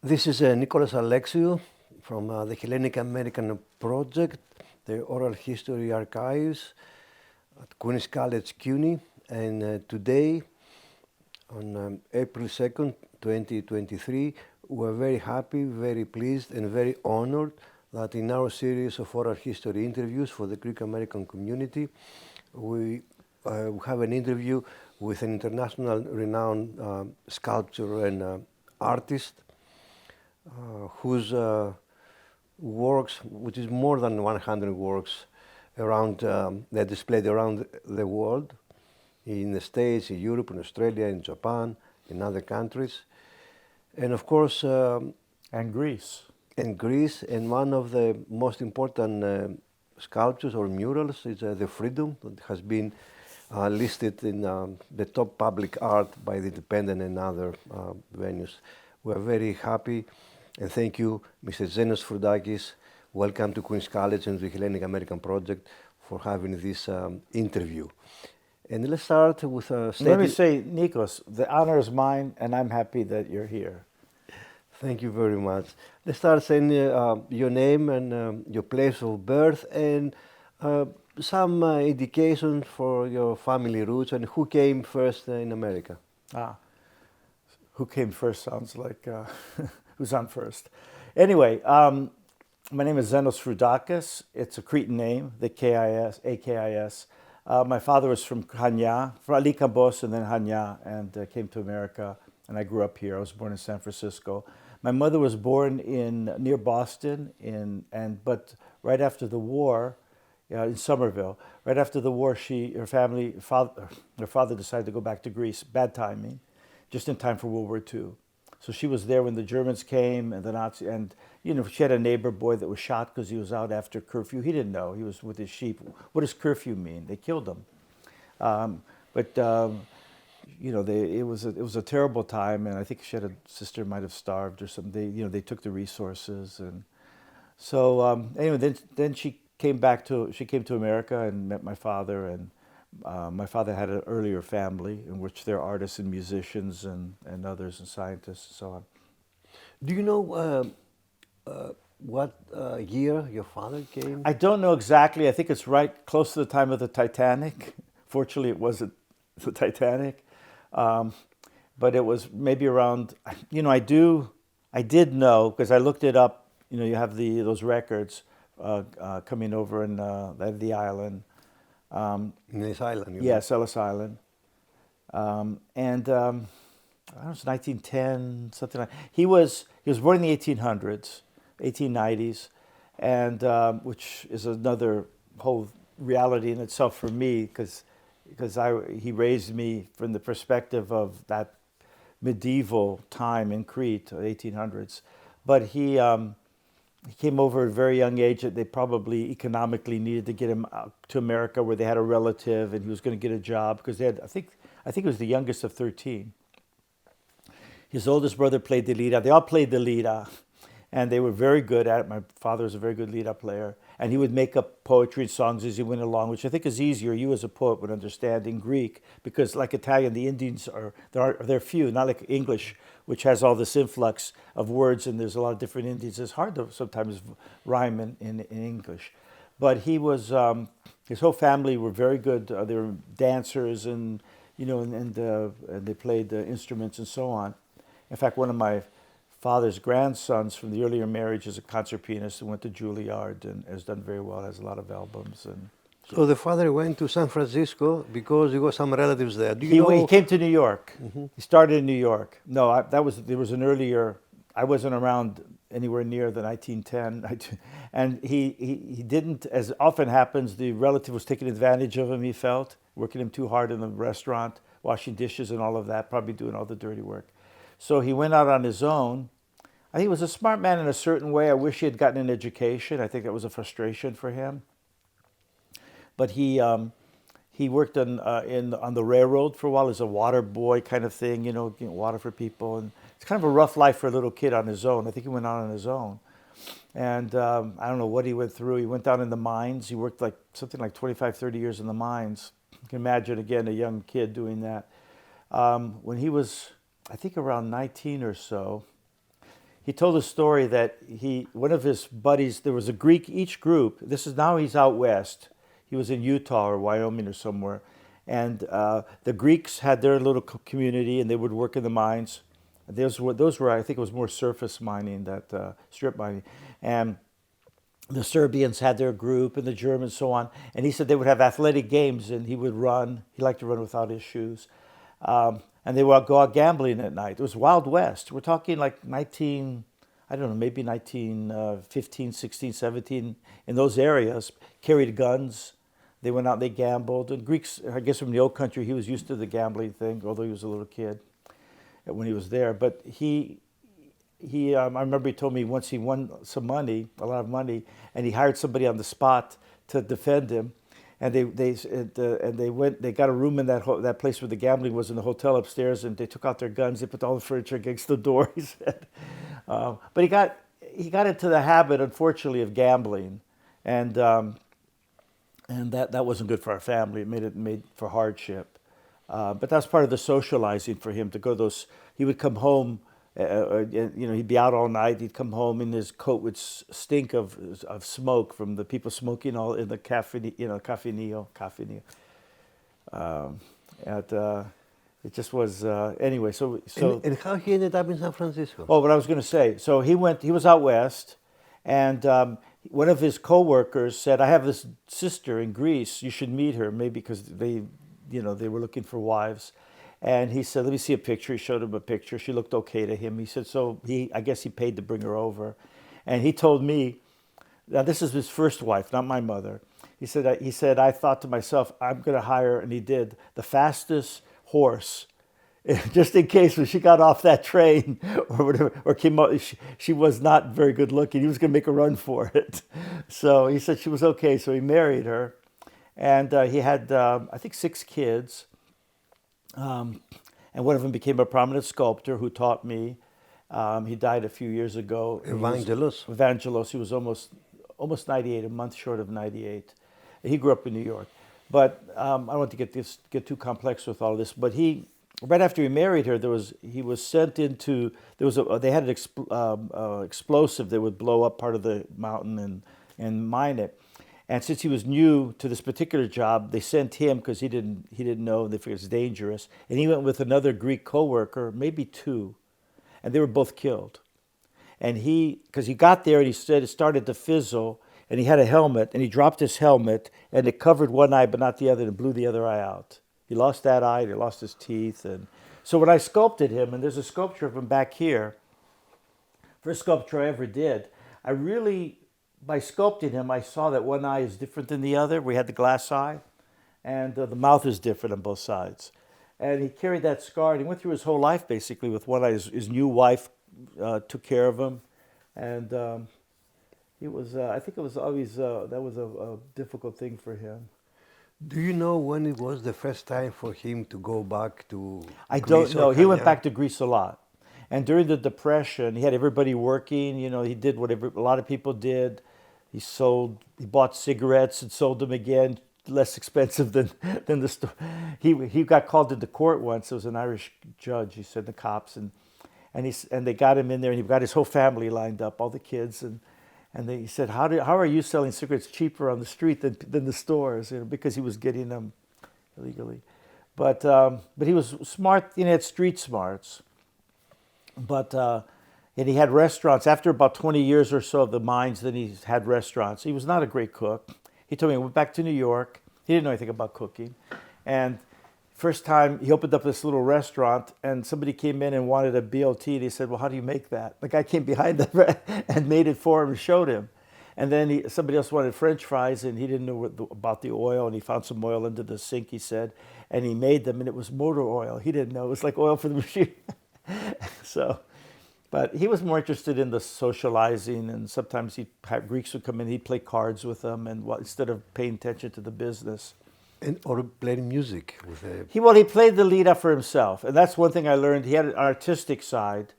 This is Nicholas Alexiou from the Hellenic American Project, the Oral History Archives at Queen's College, CUNY. And today, on April 2nd, 2023, we're very happy, very pleased, and very honored that in our series of oral history interviews for the Greek American community, we have an interview with an international renowned sculptor and artist whose works, which is more than 100 works, they're displayed around the world, in the States, in Europe, in Australia, in Japan, in other countries, and of course, And Greece. in Greece. And one of the most important sculptures or murals is the Freedom, that has been listed in the top public art by the Independent and other venues. We're very happy, and thank you, Mr. ZENOS FRUDAKIS. Welcome to Queen's College and the Hellenic American Project for having this interview. And let's start with a statement. Let me say, Nikos, the honor is mine, and I'm happy that you're here. Thank you very much. Let's start saying your name and your place of birth and some indication for your family roots and who came first in America. Who came first sounds like who's on first. Anyway, my name is ZENOS FRUDAKIS. It's a Cretan name, the K-I-S, A-K-I-S. My father was from Hanya, from Alikambos and then Hanya, and came to America, and I grew up here. I was born in San Francisco. My mother was born near Boston, but right after the war, in Somerville. Right after the war, her father decided to go back to Greece. Bad timing, just in time for World War II. So she was there when the Germans came and the Nazis, and she had a neighbor boy that was shot because he was out after curfew. He didn't know. He was with his sheep. What does curfew mean? They killed him. It was a terrible time, and I think she had a sister might have starved or something. They took the resources, and so anyway, then she came to America and met my father, and my father had an earlier family in which there are artists and musicians and others and scientists and so on. Do you know what year your father came? I don't know exactly. I think it's right close to the time of the Titanic. Fortunately, it wasn't the Titanic. But it was maybe around, I did know, because I looked it up, you have those records coming over in the island. In this island? Yes, Ellis Island. I don't know, it's 1910, something like. He was born in the 1800s, 1890s, and which is another whole reality in itself for me, because he raised me from the perspective of that medieval time in Crete, 1800s. But he came over at a very young age that they probably economically needed to get him out to America, where they had a relative and he was going to get a job, because they had, I think he was the youngest of 13. His oldest brother played the lira. They all played the lira, and they were very good at it. My father was a very good lira player, and he would make up poetry and songs as he went along, which I think is easier. You as a poet would understand in Greek, because like Italian, the Indians they're few, not like English, which has all this influx of words, and there's a lot of different Indians. It's hard to sometimes rhyme in English. But he was, his whole family were very good. They were dancers, and and they played instruments and so on. In fact, one of my father's grandsons from the earlier marriage is a concert pianist who went to Juilliard and has done very well, has a lot of albums. So the father went to San Francisco because he got some relatives there. He came to New York. Mm-hmm. He started in New York. No, there was an earlier. I wasn't around anywhere near the 1910, and he didn't. As often happens, the relative was taking advantage of him. He felt working him too hard in the restaurant, washing dishes and all of that, probably doing all the dirty work. So he went out on his own. I think he was a smart man in a certain way. I wish he had gotten an education. I think that was a frustration for him. But he worked on the railroad for a while as a water boy kind of thing, getting water for people. And it's kind of a rough life for a little kid on his own. I think he went out on his own. And I don't know what he went through. He went down in the mines. He worked something like 25, 30 years in the mines. You can imagine, again, a young kid doing that. When he was, I think, around 19 or so, he told a story that one of his buddies, there was a Greek, each group, this is now he's out west. He was in Utah or Wyoming or somewhere. And the Greeks had their little community and they would work in the mines. Those were, I think it was more surface mining, that strip mining. And the Serbians had their group and the Germans, so on. And he said they would have athletic games and he would run. He liked to run without his shoes. And they would go out gambling at night. It was Wild West. We're talking like 19, I don't know, maybe 1915, 16, 17, in those areas, carried guns. They went out and they gambled. And Greeks, I guess from the old country, he was used to the gambling thing, although he was a little kid when he was there. But I remember he told me once he won some money, a lot of money, and he hired somebody on the spot to defend him. And they got a room in that place where the gambling was in the hotel upstairs, and they took out their guns. They put all the furniture against the door. He said, but he got into the habit, unfortunately, of gambling, and that wasn't good for our family. It made for hardship. But that's part of the socializing for him to go those. He would come home. He'd be out all night. He'd come home and his coat would stink of smoke from the people smoking all in the cafe, cafeneal. It just was anyway. So and how he ended up in San Francisco? Oh, what I was going to say. So he was out west, and one of his coworkers said, "I have this sister in Greece. You should meet her, maybe because they were looking for wives." And he said, "Let me see a picture." He showed him a picture. She looked okay to him. He said, I guess he paid to bring her over. And he told me, now this is his first wife, not my mother. He said, I thought to myself, I'm going to hire, and he did, the fastest horse, just in case when she got off that train or whatever, or came out, she was not very good looking. He was going to make a run for it. So he said she was okay. So he married her. And he had, I think, 6 kids. And one of them became a prominent sculptor who taught me. He died a few years ago. Evangelos. He was almost 98, a month short of 98. He grew up in New York. But I don't want to get too complex with all this. But right after he married her, he was sent into, they had an explosive that would blow up part of the mountain and mine it. And since he was new to this particular job, they sent him because he didn't know. They figured it's dangerous. And he went with another Greek coworker, maybe 2, and they were both killed. And because he got there and he said it started to fizzle, and he had a helmet, and he dropped his helmet, and it covered one eye but not the other, and blew the other eye out. He lost that eye, he lost his teeth. And so when I sculpted him, and there's a sculpture of him back here, first sculpture I ever did, by sculpting him, I saw that one eye is different than the other. We had the glass eye, and the mouth is different on both sides. And he carried that scar, and he went through his whole life basically with one eye. His new wife took care of him, and I think it was always, that was a difficult thing for him. Do you know when it was the first time for him to go back to I Greece? don't know. He went back to Greece a lot. And during the Depression, he had everybody working. He did what a lot of people did. He bought cigarettes and sold them again, less expensive than the store. He got called into court once. It was an Irish judge. He said the cops and they got him in there, and he got his whole family lined up, all the kids, and he said, how are you selling cigarettes cheaper on the street than the stores? Because he was getting them illegally. But he was smart. He had street smarts. And he had restaurants. After about 20 years or so of the mines, then he had restaurants. He was not a great cook. He told me he went back to New York. He didn't know anything about cooking. And first time he opened up this little restaurant, and somebody came in and wanted a BLT. They said, well, how do you make that? The guy came behind them and made it for him and showed him. And then somebody else wanted French fries, and he didn't know about the oil, and he found some oil under the sink, he said, and he made them, and it was motor oil. He didn't know. It was like oil for the machine. But he was more interested in the socializing, and sometimes Greeks would come in, he'd play cards with them, and instead of paying attention to the business. Or playing music with He played the lira for himself, and that's one thing I learned. He had an artistic side,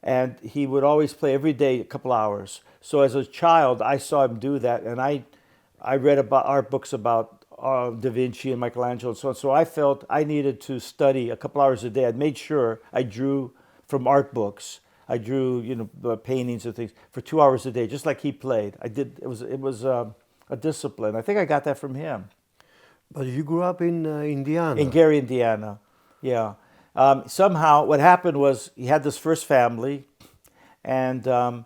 and he would always play every day a couple hours. So as a child, I saw him do that, and I read about art books about Da Vinci and Michelangelo and so on. So I felt I needed to study a couple hours a day. I made sure I drew from art books. I drew, paintings and things for 2 hours a day, just like he played. I did. It was a discipline. I think I got that from him. But you grew up in In Indiana. Gary, Indiana. Yeah. Somehow, what happened was he had this first family, and some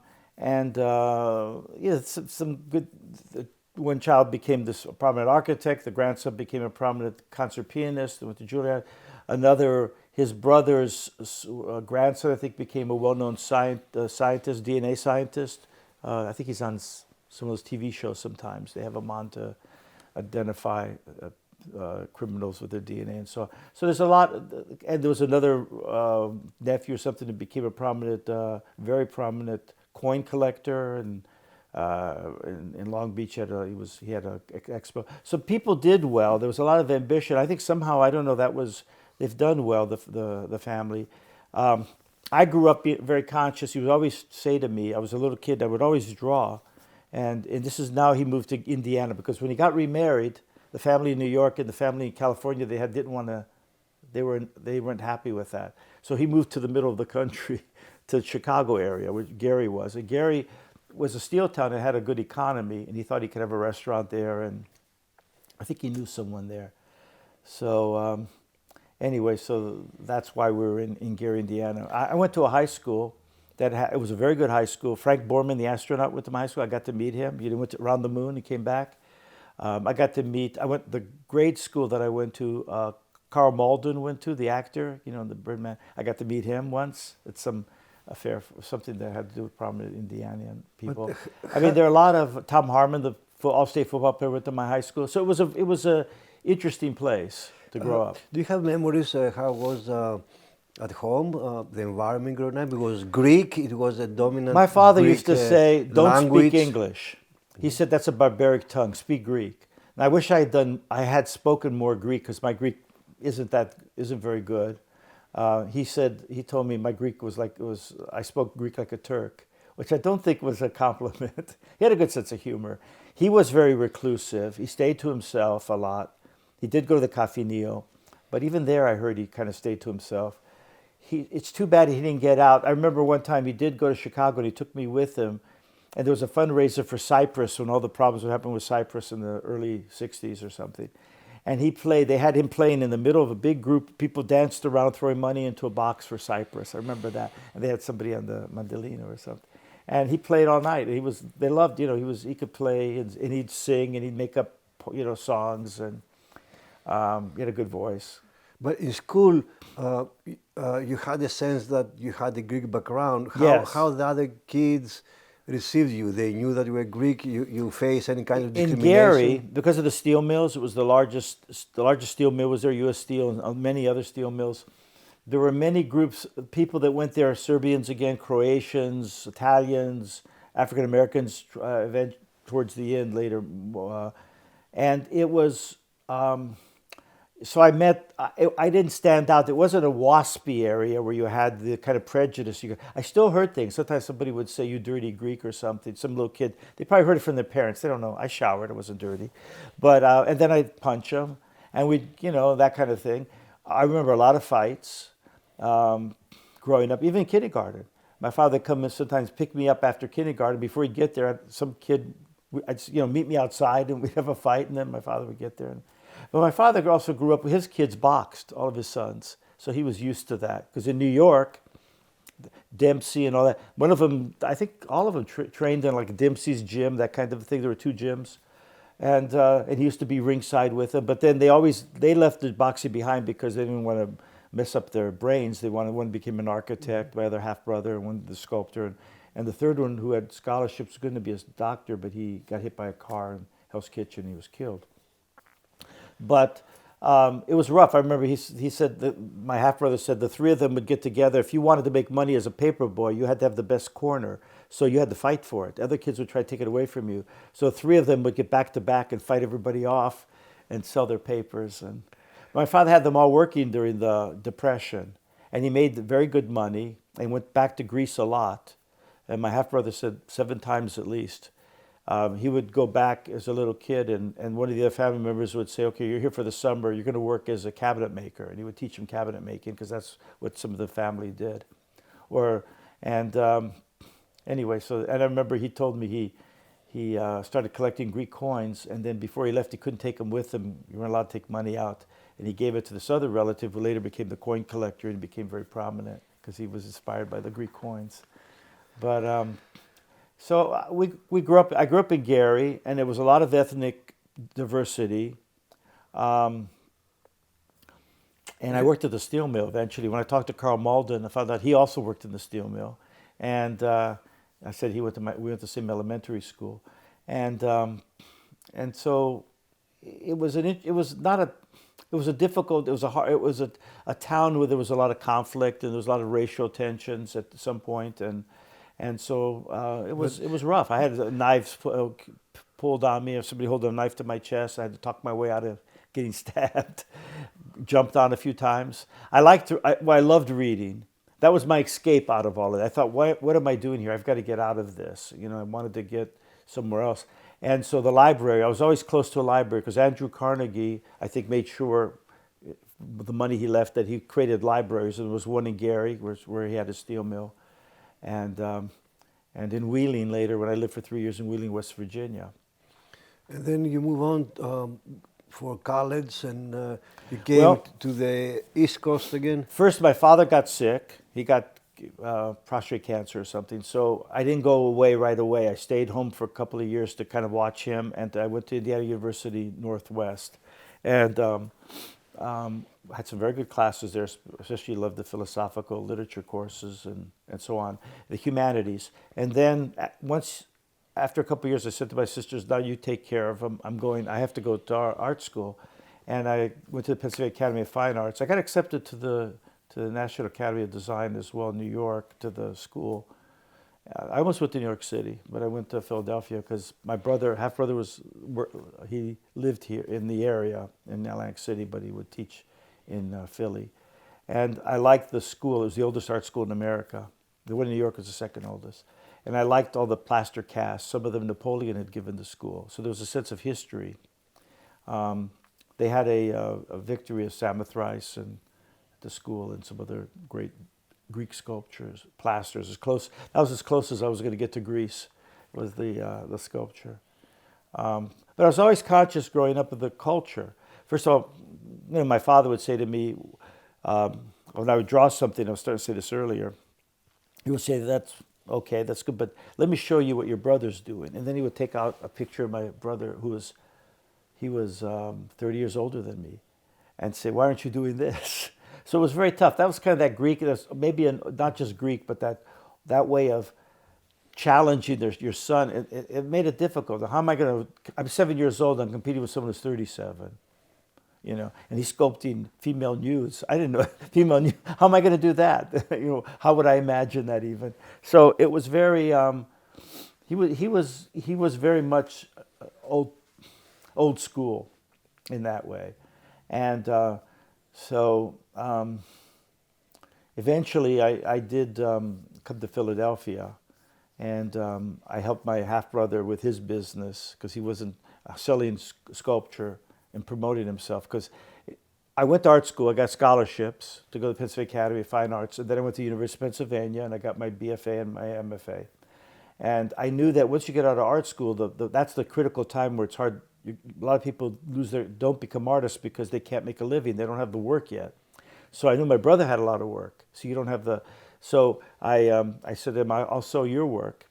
good. One child became this prominent architect. The grandson became a prominent concert pianist. Went to Juilliard. Another, his brother's grandson, I think, became a well-known scientist, DNA scientist. I think he's on some of those TV shows sometimes. They have him on to identify criminals with their DNA and so on. So there's a lot, and there was another nephew or something that became a prominent, very prominent coin collector, and in Long Beach he had an expo. So people did well. There was a lot of ambition. I think somehow, I don't know, they've done well, the family. I grew up very conscious. He would always say to me, I was a little kid, I would always draw. And this is now he moved to Indiana, because when he got remarried, the family in New York and the family in California, they weren't happy with that. So he moved to the middle of the country, to the Chicago area, where Gary was. And Gary was a steel town and had a good economy, and he thought he could have a restaurant there, and I think he knew someone there. So anyway, so that's why we were in Gary, Indiana. I went to a high school it was a very good high school. Frank Borman, the astronaut, went to my high school. I got to meet him. He went around the moon. He came back. The grade school that I went to, Carl Malden went to, the actor, the Birdman. I got to meet him once at some affair, something that had to do with prominent Indiana people. I mean, there are a lot of, Tom Harmon, the all-state football player, went to my high school. So it was a interesting place to grow up. Do you have memories how it was at home, the environment growing up? Because Greek, it was a dominant. My father Greek, used to say, "Don't language. speak English." He said that's a barbaric tongue. Speak Greek. And I wish I had spoken more Greek, because my Greek isn't very good. He told me my Greek I spoke Greek like a Turk, which I don't think was a compliment. He had a good sense of humor. He was very reclusive. He stayed to himself a lot. He did go to the Cafe Neo, but even there I heard he kind of stayed to himself. It's too bad he didn't get out. I remember one time he did go to Chicago, and he took me with him, and there was a fundraiser for Cyprus when all the problems would happen with Cyprus in the early 60s or something. And they had him playing in the middle of a big group. People danced around throwing money into a box for Cyprus. I remember that. And they had somebody on the mandolino or something. And he played all night. They loved, he could play, and he'd sing, and he'd make up, songs, and he had a good voice. But in school, you had a sense that you had a Greek background. Yes. How the other kids received you? They knew that you were Greek. You faced any kind of discrimination? In Gary, because of the steel mills, it was the largest steel mill was there, U.S. Steel, and many other steel mills. There were many groups, people that went there, Serbians again, Croatians, Italians, African Americans, towards the end later. And it was, so I didn't stand out. It wasn't a waspy area where you had the kind of prejudice. I still heard things. Sometimes somebody would say, "You dirty Greek," or something. Some little kid, they probably heard it from their parents. They don't know. I showered. I wasn't dirty. But, and then I'd punch them, and that kind of thing. I remember a lot of fights growing up, even in kindergarten. My father would come and sometimes pick me up after kindergarten. Before he'd get there, some kid, meet me outside, and we'd have a fight, and then my father would get there. But my father also grew up, his kids boxed, all of his sons. So he was used to that. Because in New York, Dempsey and all that, one of them, I think all of them trained in like Dempsey's gym, that kind of thing. There were 2 gyms. And he used to be ringside with them. But then they left the boxing behind because they didn't want to mess up their brains. One became an architect, my other half-brother, and one the sculptor. And the third one, who had scholarships, was going to be a doctor, but he got hit by a car in Hell's Kitchen. He was killed. But it was rough. I remember he said that my half-brother said the 3 of them would get together. If you wanted to make money as a paper boy, you had to have the best corner. So you had to fight for it. The other kids would try to take it away from you. So 3 of them would get back to back and fight everybody off and sell their papers. And my father had them all working during the Depression. And he made very good money and went back to Greece a lot. And my half-brother said 7 times at least. He would go back as a little kid, and one of the other family members would say, "Okay, you're here for the summer. You're going to work as a cabinet maker." And he would teach him cabinet making because that's what some of the family did. And anyway, and I remember he told me he started collecting Greek coins, and then before he left, he couldn't take them with him. You weren't allowed to take money out, and he gave it to this other relative who later became the coin collector and became very prominent because he was inspired by the Greek coins. But so we grew up. I grew up in Gary, and there was a lot of ethnic diversity. And I worked at the steel mill eventually. When I talked to Carl Malden, I found out he also worked in the steel mill. And I said we went to the same elementary school. And so it was a town where there was a lot of conflict and there was a lot of racial tensions at some point. And so it was rough. I had knives pulled on me. If somebody holding a knife to my chest, I had to talk my way out of getting stabbed. Jumped on a few times. I loved reading. That was my escape out of all of it. I thought, what am I doing here? I've got to get out of this. I wanted to get somewhere else. And so the library, I was always close to a library because Andrew Carnegie, I think, made sure with the money he left that he created libraries. And there was one in Gary where he had a steel mill. And in Wheeling later, when I lived for 3 years in Wheeling, West Virginia. And then you move on for college, and you came to the East Coast again? First, my father got sick. He got prostate cancer or something, so I didn't go away right away. I stayed home for a couple of years to kind of watch him, and I went to Indiana University Northwest, and had some very good classes there, especially loved the philosophical literature courses and so on, the humanities. And then after a couple of years, I said to my sisters, now you take care of him. I have to go to art school. And I went to the Pennsylvania Academy of Fine Arts. I got accepted to the National Academy of Design as well, New York, to the school. I almost went to New York City, but I went to Philadelphia because my half-brother he lived here in the area in Atlantic City, but he would teach in Philly. And I liked the school. It was the oldest art school in America. The one in New York was the second oldest. And I liked all the plaster casts. Some of them Napoleon had given the school. So there was a sense of history. They had a victory of Samothrace at the school and some other great Greek sculptures, plasters. That was as close as I was going to get to Greece, was the sculpture. But I was always conscious growing up of the culture. First of all, my father would say to me, when I would draw something, I was starting to say this earlier, he would say, that's okay, that's good, but let me show you what your brother's doing. And then he would take out a picture of my brother he was 30 years older than me, and say, why aren't you doing this? So it was very tough. That was kind of that Greek, maybe not just Greek, but that way of challenging your son. It made it difficult. How am I going to, I'm 7 years old, I'm competing with someone who's 37. And he's sculpting female nudes. I didn't know female nudes. How am I going to do that? How would I imagine that even? So it was very. He was very much old school in that way, and so eventually I did come to Philadelphia, and I helped my half brother with his business because he wasn't selling sculpture and promoting himself, because I went to art school. I got scholarships to go to the Pennsylvania Academy of Fine Arts, and then I went to the University of Pennsylvania, and I got my BFA and my MFA. And I knew that once you get out of art school, that's the critical time where it's hard. A lot of people don't become artists because they can't make a living. They don't have the work yet. So I knew my brother had a lot of work. So you don't have the. So I said to him, I'll sew your work.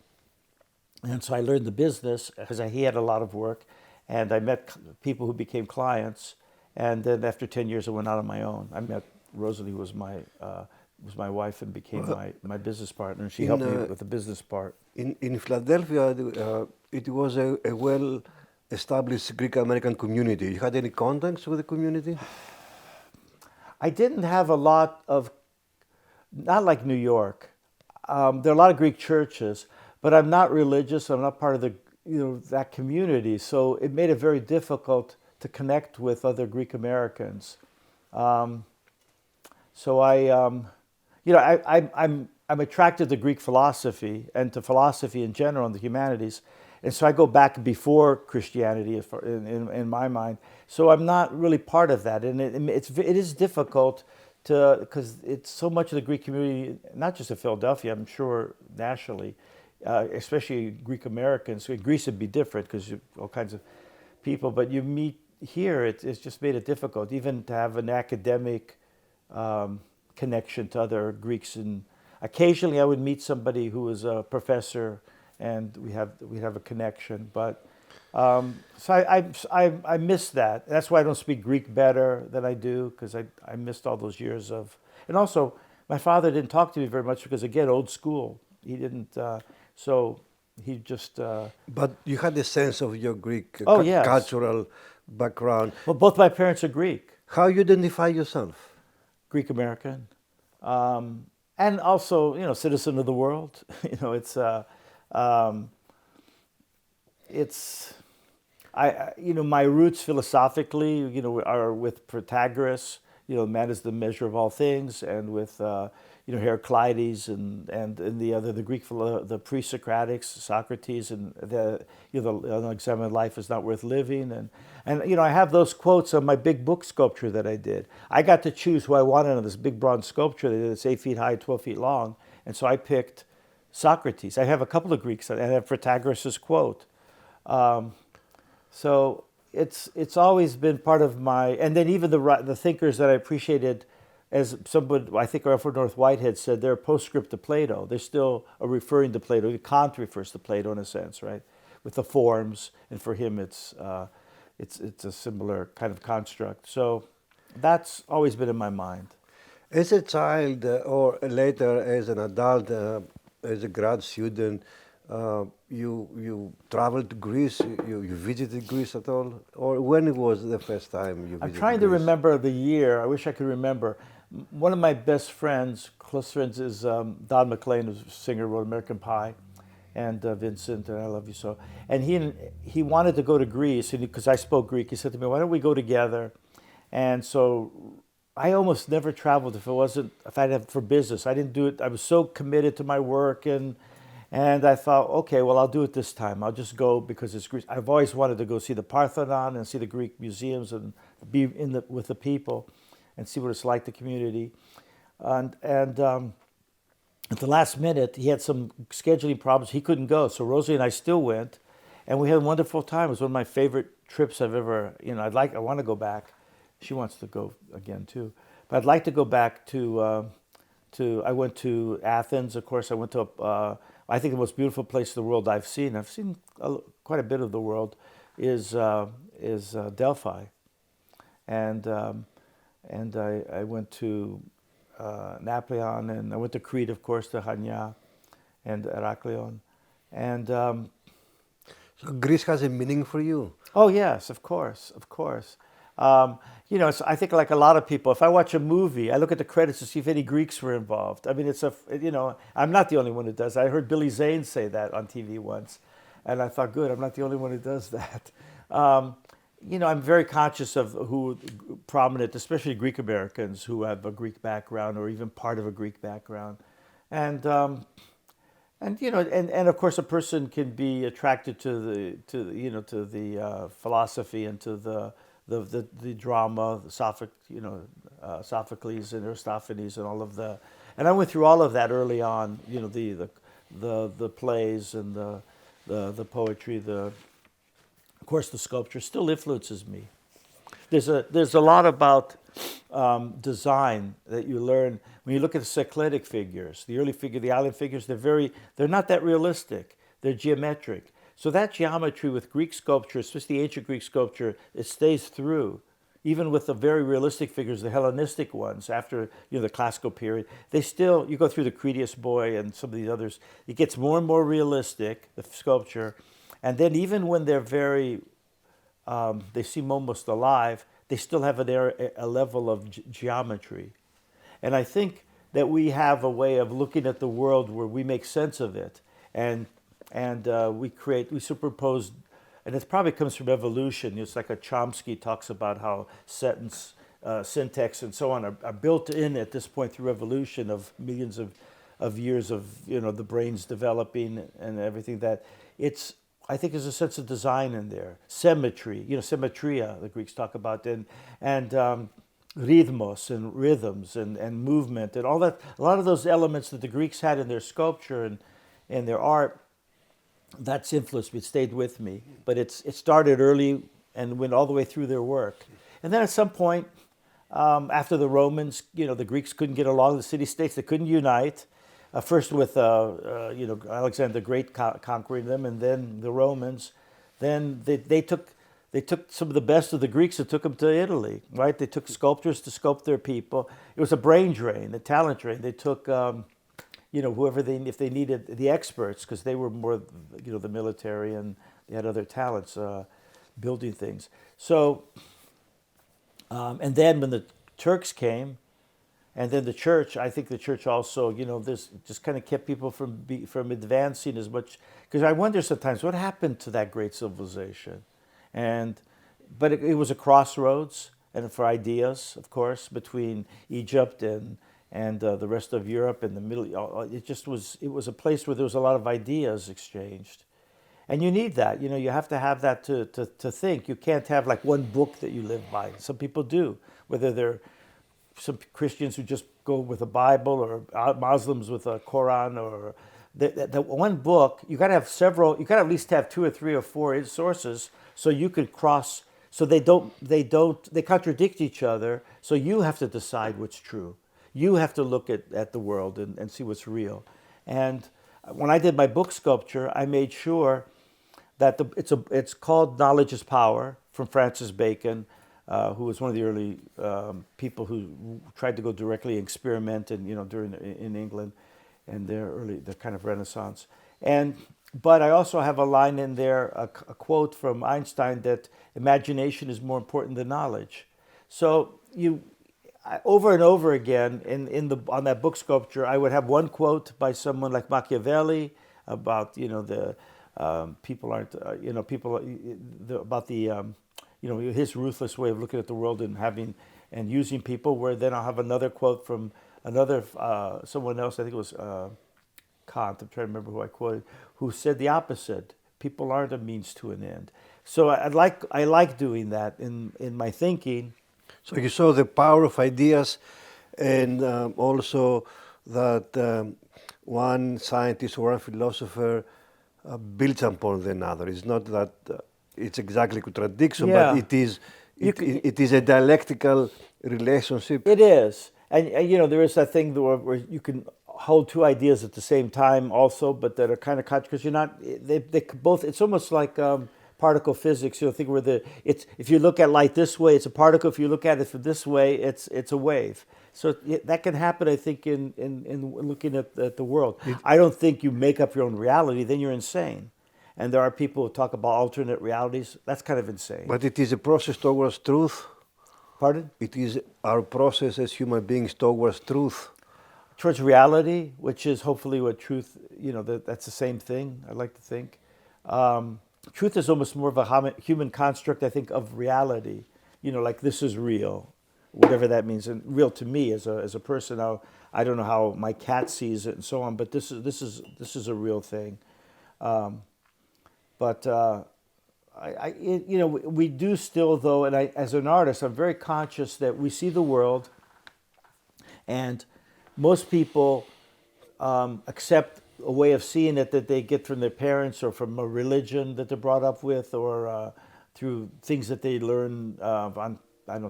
And so I learned the business because he had a lot of work. And I met people who became clients, and then after 10 years, I went out on my own. I met Rosalie, who was my wife, and became my business partner. And she helped me with the business part. In Philadelphia, it was a well-established Greek American community. You had any contacts with the community? I didn't have a lot of, not like New York. There are a lot of Greek churches, but I'm not religious. I'm not part of that community, so it made it very difficult to connect with other Greek Americans. So I'm attracted to Greek philosophy and to philosophy in general and the humanities, and so I go back before Christianity in my mind. So I'm not really part of that, and it is difficult because it's so much of the Greek community, not just in Philadelphia, I'm sure nationally, especially Greek Americans. So Greece would be different because all kinds of people, but you meet here, it's just made it difficult, even to have an academic connection to other Greeks. And occasionally I would meet somebody who was a professor and we'd have a connection. But so I miss that. That's why I don't speak Greek better than I do, because I missed all those years of, and also my father didn't talk to me very much because, again, old school. He didn't, so he just. But you had a sense of your Greek Oh, yes. cultural background. Well, both my parents are Greek. How you identify yourself? Greek American, and also, citizen of the world. My roots philosophically, are with Protagoras. Man is the measure of all things, and with Heraclides and the Greek the pre-Socratics, Socrates, and the unexamined life is not worth living, and I have those quotes on my big book sculpture that I did. I got to choose who I wanted on this big bronze sculpture that's 8 feet high, 12 feet long, and so I picked Socrates. I have a couple of Greeks, and I have Protagoras' quote. So it's always been part of my, and then even the thinkers that I appreciated, as somebody, I think Alfred North Whitehead said, they're a postscript to Plato. They're still referring to Plato. Kant refers to Plato in a sense, right, with the forms, and for him it's a similar kind of construct. So that's always been in my mind. As a child or later as an adult, as a grad student, you traveled to Greece, you visited Greece at all? Or when was the first time you visited I'm trying to remember the year. I wish I could remember. One of my best friends, close friends, is Don McLean, who's a singer, wrote American Pie, and Vincent, and I Love You So. And he wanted to go to Greece, because I spoke Greek. He said to me, why don't we go together? And so I almost never traveled if I had it for business. I didn't do it. I was so committed to my work, and I thought, okay, well, I'll do it this time. I'll just go because it's Greece. I've always wanted to go see the Parthenon and see the Greek museums and be with the people and see what it's like, the community. And at the last minute, he had some scheduling problems. He couldn't go, so Rosie and I still went, and we had a wonderful time. It was one of my favorite trips I've ever. I want to go back. She wants to go again too, but I'd like to go back to. I went to Athens, of course. I went to. I think the most beautiful place in the world I've seen. I've seen quite a bit of the world. Is Delphi, and I went to Napoleon, and I went to Crete, of course, to Chania and Heraklion, and. So Greece has a meaning for you? Oh yes, of course. I think like a lot of people, if I watch a movie, I look at the credits to see if any Greeks were involved. I mean, I'm not the only one who does. I heard Billy Zane say that on TV once, and I thought, good, I'm not the only one who does that. I'm very conscious of who prominent, especially Greek Americans who have a Greek background or even part of a Greek background, and of course a person can be attracted to the philosophy and to the drama, Sophocles and Aristophanes and all of and I went through all of that early on. The plays and the poetry, of course the sculpture still influences me. There's a lot about design that you learn when you look at the Cyclitic figures, the island figures. They're not that realistic. They're geometric. So that geometry with Greek sculpture, especially the ancient Greek sculpture, it stays through. Even with the very realistic figures, the Hellenistic ones, after the classical period, you go through the Cretius boy and some of these others, it gets more and more realistic, the sculpture. And then even when they're they seem almost alive, they still have a level of geometry. And I think that we have a way of looking at the world where we make sense of it. And we superimpose, and it probably comes from evolution. It's like Chomsky talks about how syntax and so on are built in at this point through evolution of millions of years of the brains developing and everything. That I think there's a sense of design in there, symmetry, symmetria, the Greeks talk about, and rhythmos and rhythms and movement and all that. A lot of those elements that the Greeks had in their sculpture and their art, that's influenced me. It stayed with me. But it started early and went all the way through their work. And then at some point, after the Romans, the Greeks couldn't get along, the city-states, they couldn't unite. First with, Alexander the Great conquering them, and then the Romans. Then they took some of the best of the Greeks and took them to Italy, right? They took sculptors to sculpt their people. It was a brain drain, a talent drain. They took, whoever if they needed the experts, because they were more, the military, and they had other talents building things. So, and then when the Turks came, and then the church, I think the church also, this just kind of kept people from advancing as much. Because I wonder sometimes what happened to that great civilization, but it was a crossroads, and for ideas, of course, between Egypt and the rest of Europe and the Middle. It was a place where there was a lot of ideas exchanged, and you need that. You have to have that to think. You can't have like one book that you live by. Some people do, whether they're some Christians who just go with a Bible, or Muslims with a Quran, or the one book. You got to have several. You got to at least have 2 or 3 or 4 sources, so you could cross. So they contradict each other. So you have to decide what's true. You have to look at the world and see what's real. And when I did my book sculpture, I made sure that it's called Knowledge is Power, from Francis Bacon, who was one of the early people who tried to go directly experiment in England and their kind of Renaissance. But I also have a line in there, a quote from Einstein, that imagination is more important than knowledge. So over and over again on that book sculpture, I would have one quote by someone like Machiavelli about the people aren't about the his ruthless way of looking at the world and using people. Where then I'll have another quote from another someone else. I think it was Kant. I'm trying to remember who I quoted, who said the opposite. People aren't a means to an end. So I like doing that in my thinking. So you saw the power of ideas, and also that one scientist or one philosopher builds upon the other. It's not that it's exactly contradiction, but it is a dialectical relationship. It is, and there is that thing where you can hold 2 ideas at the same time also, but that are kind of because you're not. They both. It's almost like particle physics. Think where if you look at light this way, it's a particle. If you look at it from this way, it's a wave. So that can happen, I think, in looking at the world. I don't think you make up your own reality. Then you're insane. And there are people who talk about alternate realities. That's kind of insane. But it is a process towards truth. Pardon? It is our process as human beings towards truth. Towards reality, which is hopefully what truth, that's the same thing, I like to think. Truth is almost more of a human construct, I think, of reality. Like this is real, whatever that means. And real to me as a person, I don't know how my cat sees it and so on, but this is a real thing. But we do still, though, and as an artist, I'm very conscious that we see the world, and most people accept a way of seeing it that they get from their parents or from a religion that they're brought up with, or through things that they learn on,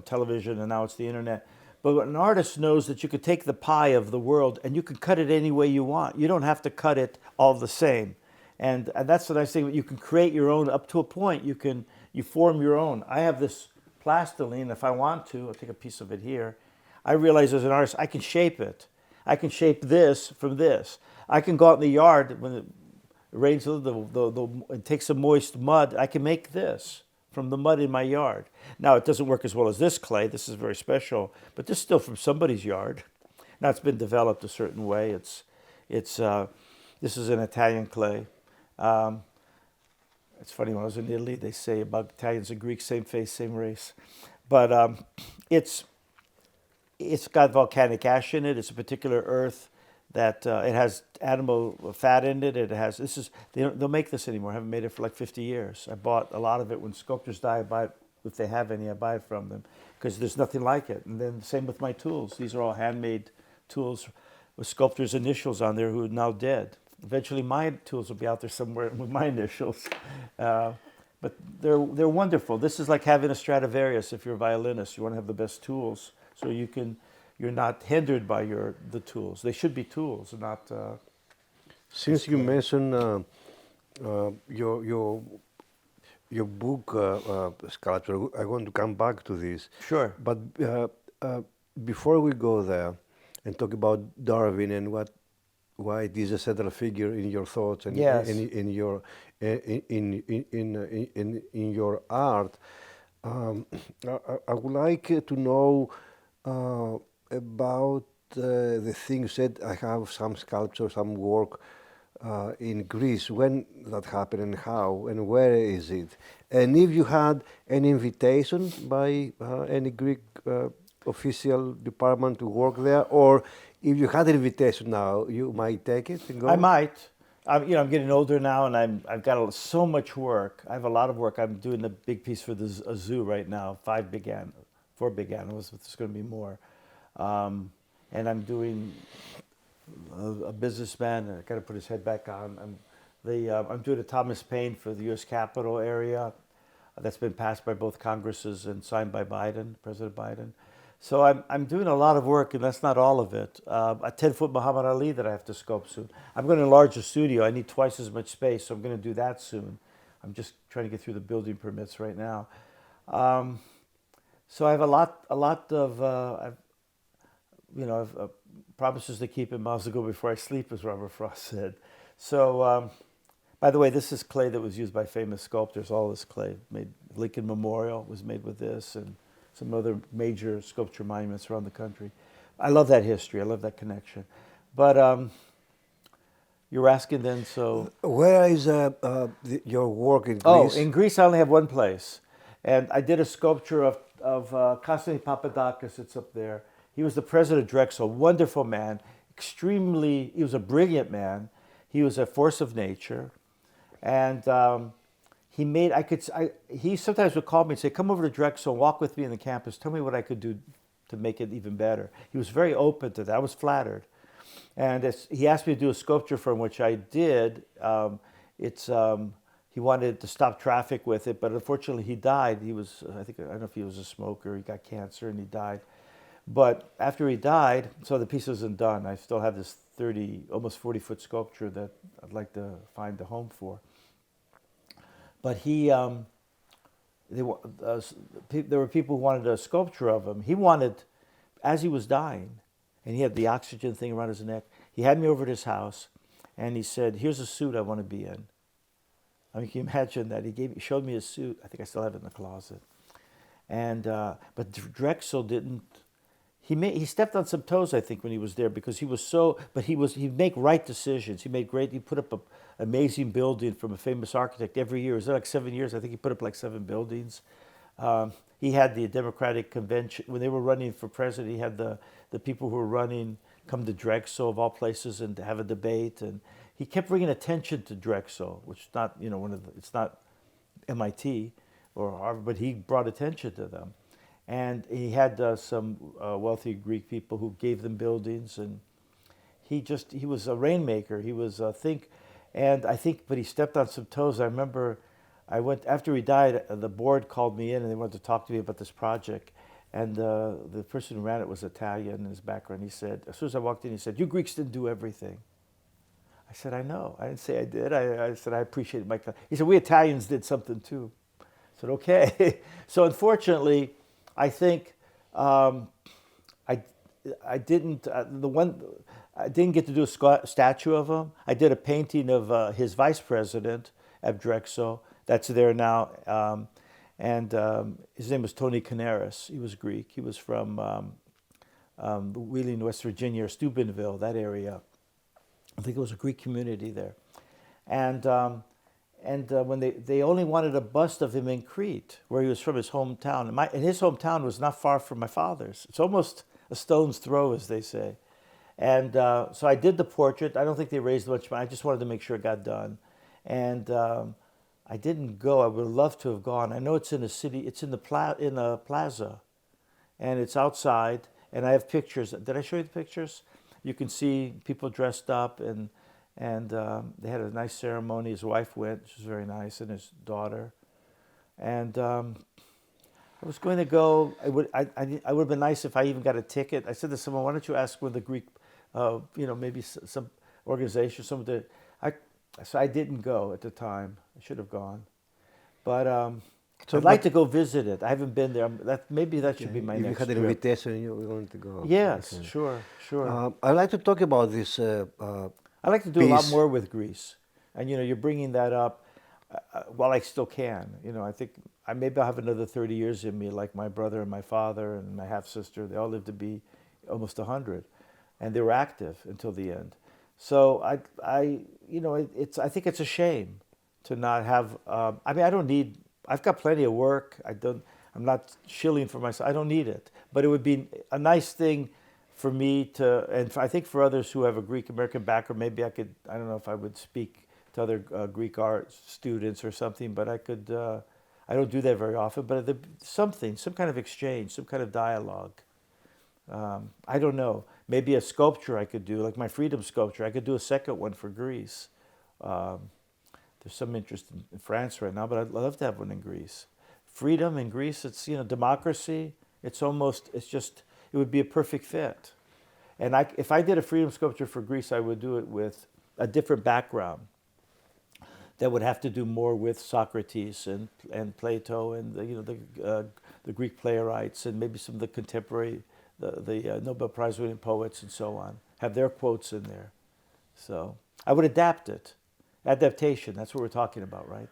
television, and now it's the internet. But an artist knows that you could take the pie of the world and you can cut it any way you want. You don't have to cut it all the same. And that's what I say. You can create your own up to a point. You form your own. I have this plastiline. If I want to, I'll take a piece of it here. I realize as an artist, I can shape it. I can shape this from this. I can go out in the yard when it rains and take some moist mud. I can make this from the mud in my yard. Now, it doesn't work as well as this clay. This is very special, but this is still from somebody's yard. Now, it's been developed a certain way. This is an Italian clay. It's funny, when I was in Italy, they say about Italians and Greeks, same face, same race. But it's got volcanic ash in it. It's a particular earth that it has animal fat in it. They'll make this anymore. I haven't made it for like 50 years. I bought a lot of it when sculptors die. I buy it if they have any, I buy it from them because there's nothing like it. And then same with my tools. These are all handmade tools with sculptors' initials on there who are now dead. Eventually, my tools will be out there somewhere with my initials. But they're wonderful. This is like having a Stradivarius. If you're a violinist, you want to have the best tools so you're not hindered by the tools. They should be tools, not. Since you mentioned your book, Sculptor, I want to come back to this. Sure. But before we go there and talk about Darwin and why it is a central figure in your thoughts and Yes. in your art, I would like to know about the thing you said. I have some sculpture, some work in Greece. When that happened and how and where is it? And if you had an invitation by any Greek official department to work there, or if you had an invitation now, you might take it and go? I might. I'm getting older now, and I've got so much work. I have a lot of work. I'm doing the big piece for a zoo right now. 4 big animals, but there's going to be more. And I'm doing a businessman. I got to put his head back on. I'm doing a Thomas Paine for the U.S. Capitol area. That's been passed by both Congresses and signed by President Biden. So I'm doing a lot of work, and that's not all of it. A 10-foot Muhammad Ali that I have to sculpt soon. I'm going to enlarge the studio. I need twice as much space, so I'm going to do that soon. I'm just trying to get through the building permits right now. So I have a lot of promises to keep and miles to go before I sleep, as Robert Frost said. So, by the way, this is clay that was used by famous sculptors. All this clay made. Lincoln Memorial was made with this, and some other major sculpture monuments around the country. I love that history. I love that connection. But you're asking then, so... Where is your work in Greece? Oh, in Greece I only have one place. And I did a sculpture of Constantine Papadakis. It's up there. He was the president of Drexel, wonderful man, he was a brilliant man. He was a force of nature. And he sometimes would call me and say, come over to Drexel, walk with me in the campus, tell me what I could do to make it even better. He was very open to that. I was flattered. And he asked me to do a sculpture for him, which I did. He wanted to stop traffic with it, but unfortunately he died. I don't know if he was a smoker, he got cancer and he died. But after he died, so the piece isn't done. I still have this almost 40-foot sculpture that I'd like to find a home for. But there were people who wanted a sculpture of him. He wanted, as he was dying, and he had the oxygen thing around his neck, he had me over at his house, and he said, here's a suit I want to be in. I mean, can you imagine that? He showed me his suit. I think I still have it in the closet. And but Drexel didn't. He stepped on some toes, I think, when he was there, because he was so. But he'd make right decisions. He put up an amazing building from a famous architect every year. It was like 7 years. I think he put up like 7 buildings. He had the Democratic Convention when they were running for president. He had the people who were running come to Drexel of all places and to have a debate. And he kept bringing attention to Drexel, which is not it's not MIT or Harvard, but he brought attention to them. And he had some wealthy Greek people who gave them buildings, and he was a rainmaker. He was but he stepped on some toes. I remember after he died, the board called me in and they wanted to talk to me about this project. And the person who ran it was Italian in his background. He said, as soon as I walked in, he said, "You Greeks didn't do everything." I said, "I know. I didn't say I did." I said, "I appreciate my." He said, "We Italians did something too." I said, "Okay." So unfortunately, I think I didn't get to do a statue of him. I did a painting of his vice president at Drexel. That's there now. His name was Tony Canaris. He was Greek. He was from Wheeling, West Virginia, or Steubenville, that area. I think it was a Greek community there. When they only wanted a bust of him in Crete, where he was from, his hometown. And his hometown was not far from my father's. It's almost a stone's throw, as they say. And so I did the portrait. I don't think they raised much money. I just wanted to make sure it got done. And I didn't go. I would love to have gone. I know it's in a city. It's in in a plaza, and it's outside. And I have pictures. Did I show you the pictures? You can see people dressed up, and they had a nice ceremony. His wife went. She was very nice, and his daughter. And I was going to go. I would have been nice if I even got a ticket. I said to someone, "Why don't you ask with the Greek, maybe some organization, some of the." So I didn't go at the time. I should have gone, but I'd like to go visit it. I haven't been there. Maybe that should be my next trip. If you had an trip. invitation, you were going to go. Yes, Okay. sure. I'd like to talk about this. I'd like to do a lot more with Greece, and you're bringing that up. While I still can, I think maybe I'll have another 30 years in me, like my brother and my father and my half sister. They all lived to be almost 100, and they were active until the end. So I think it's a shame to not have. I don't need. I've got plenty of work. I'm not shilling for myself. I don't need it. But it would be a nice thing for me to, and I think for others who have a Greek American background, maybe I could. I don't know if I would speak to other Greek art students or something, but I could. I don't do that very often, but some kind of exchange, some kind of dialogue. I don't know. Maybe a sculpture I could do, like my freedom sculpture. I could do a second one for Greece. There's some interest in France right now, but I'd love to have one in Greece. Freedom in Greece, it's democracy. It would be a perfect fit. And if I did a freedom sculpture for Greece, I would do it with a different background. That would have to do more with Socrates and Plato and the Greek playwrights and maybe some of the contemporary the Nobel Prize winning poets and so on, have their quotes in there. So I would adapt it. Adaptation, that's what we're talking about, right?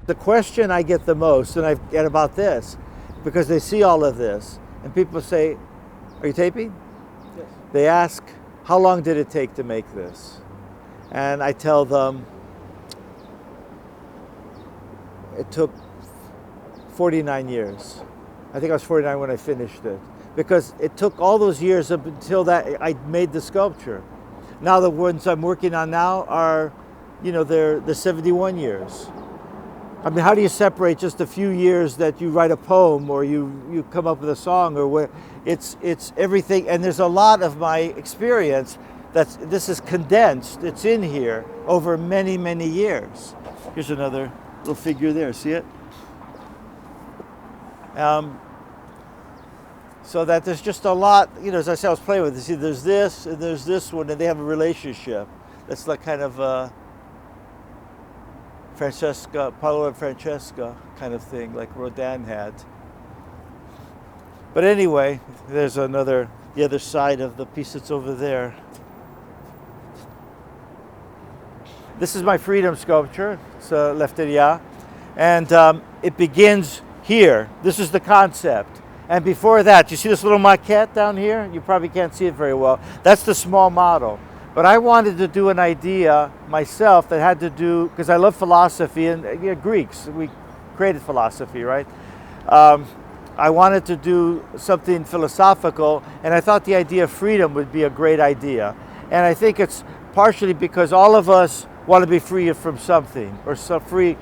The question I get the most, and I get about this, because they see all of this, and people say, "Are you taping?" Yes. They ask, "How long did it take to make this?" And I tell them, it took 49 years. I think I was 49 when I finished it, because it took all those years up until that I made the sculpture. Now the ones I'm working on now are, they're 71 years. I mean, how do you separate just a few years that you write a poem or you come up with a song, or where it's everything? And there's a lot of my experience this is condensed. It's in here over many, many years. Here's another little figure there. See it? So that there's just a lot. As I said, I was playing with it. See, there's this and there's this one, and they have a relationship. That's like kind of Francesca, Paolo and Francesca kind of thing, like Rodin had. But anyway, there's the other side of the piece that's over there. This is my freedom sculpture. It's Lefteria. And it begins here. This is the concept. And before that, you see this little maquette down here? You probably can't see it very well. That's the small model. But I wanted to do an idea myself that had to do, because I love philosophy, and Greeks, we created philosophy, right? I wanted to do something philosophical, and I thought the idea of freedom would be a great idea. And I think it's partially because all of us want to be free from something, or so free.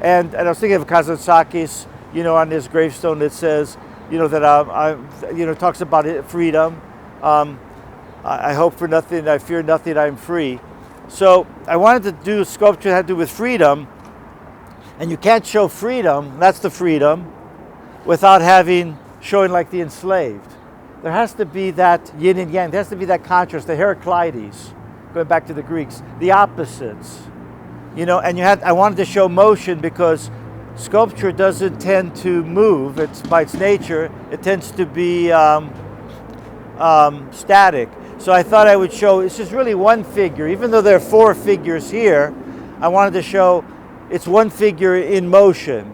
And I was thinking of Kazantzakis, on his gravestone it says, that talks about freedom. I hope for nothing, I fear nothing, I'm free. So I wanted to do a sculpture that had to do with freedom, and you can't show freedom, that's the freedom, without showing like the enslaved. There has to be that yin and yang, there has to be that contrast, the Heraclides, going back to the Greeks, the opposites. And I wanted to show motion because sculpture doesn't tend to move, by its nature, it tends to be static. So I thought I would show, this is really one figure. Even though there are four figures here, I wanted to show it's one figure in motion.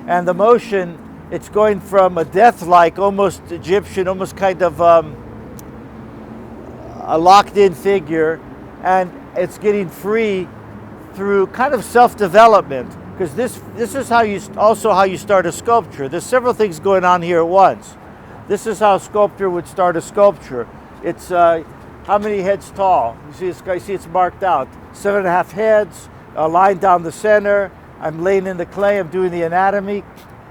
And the motion it's going from a death-like, almost Egyptian, almost kind of a locked-in figure, and it's getting free through kind of self-development, because this is how you start a sculpture. There's several things going on here at once. This is how a sculptor would start a sculpture. It's how many heads tall? You see it's marked out. 7.5 heads, a line down the center. I'm laying in the clay, I'm doing the anatomy.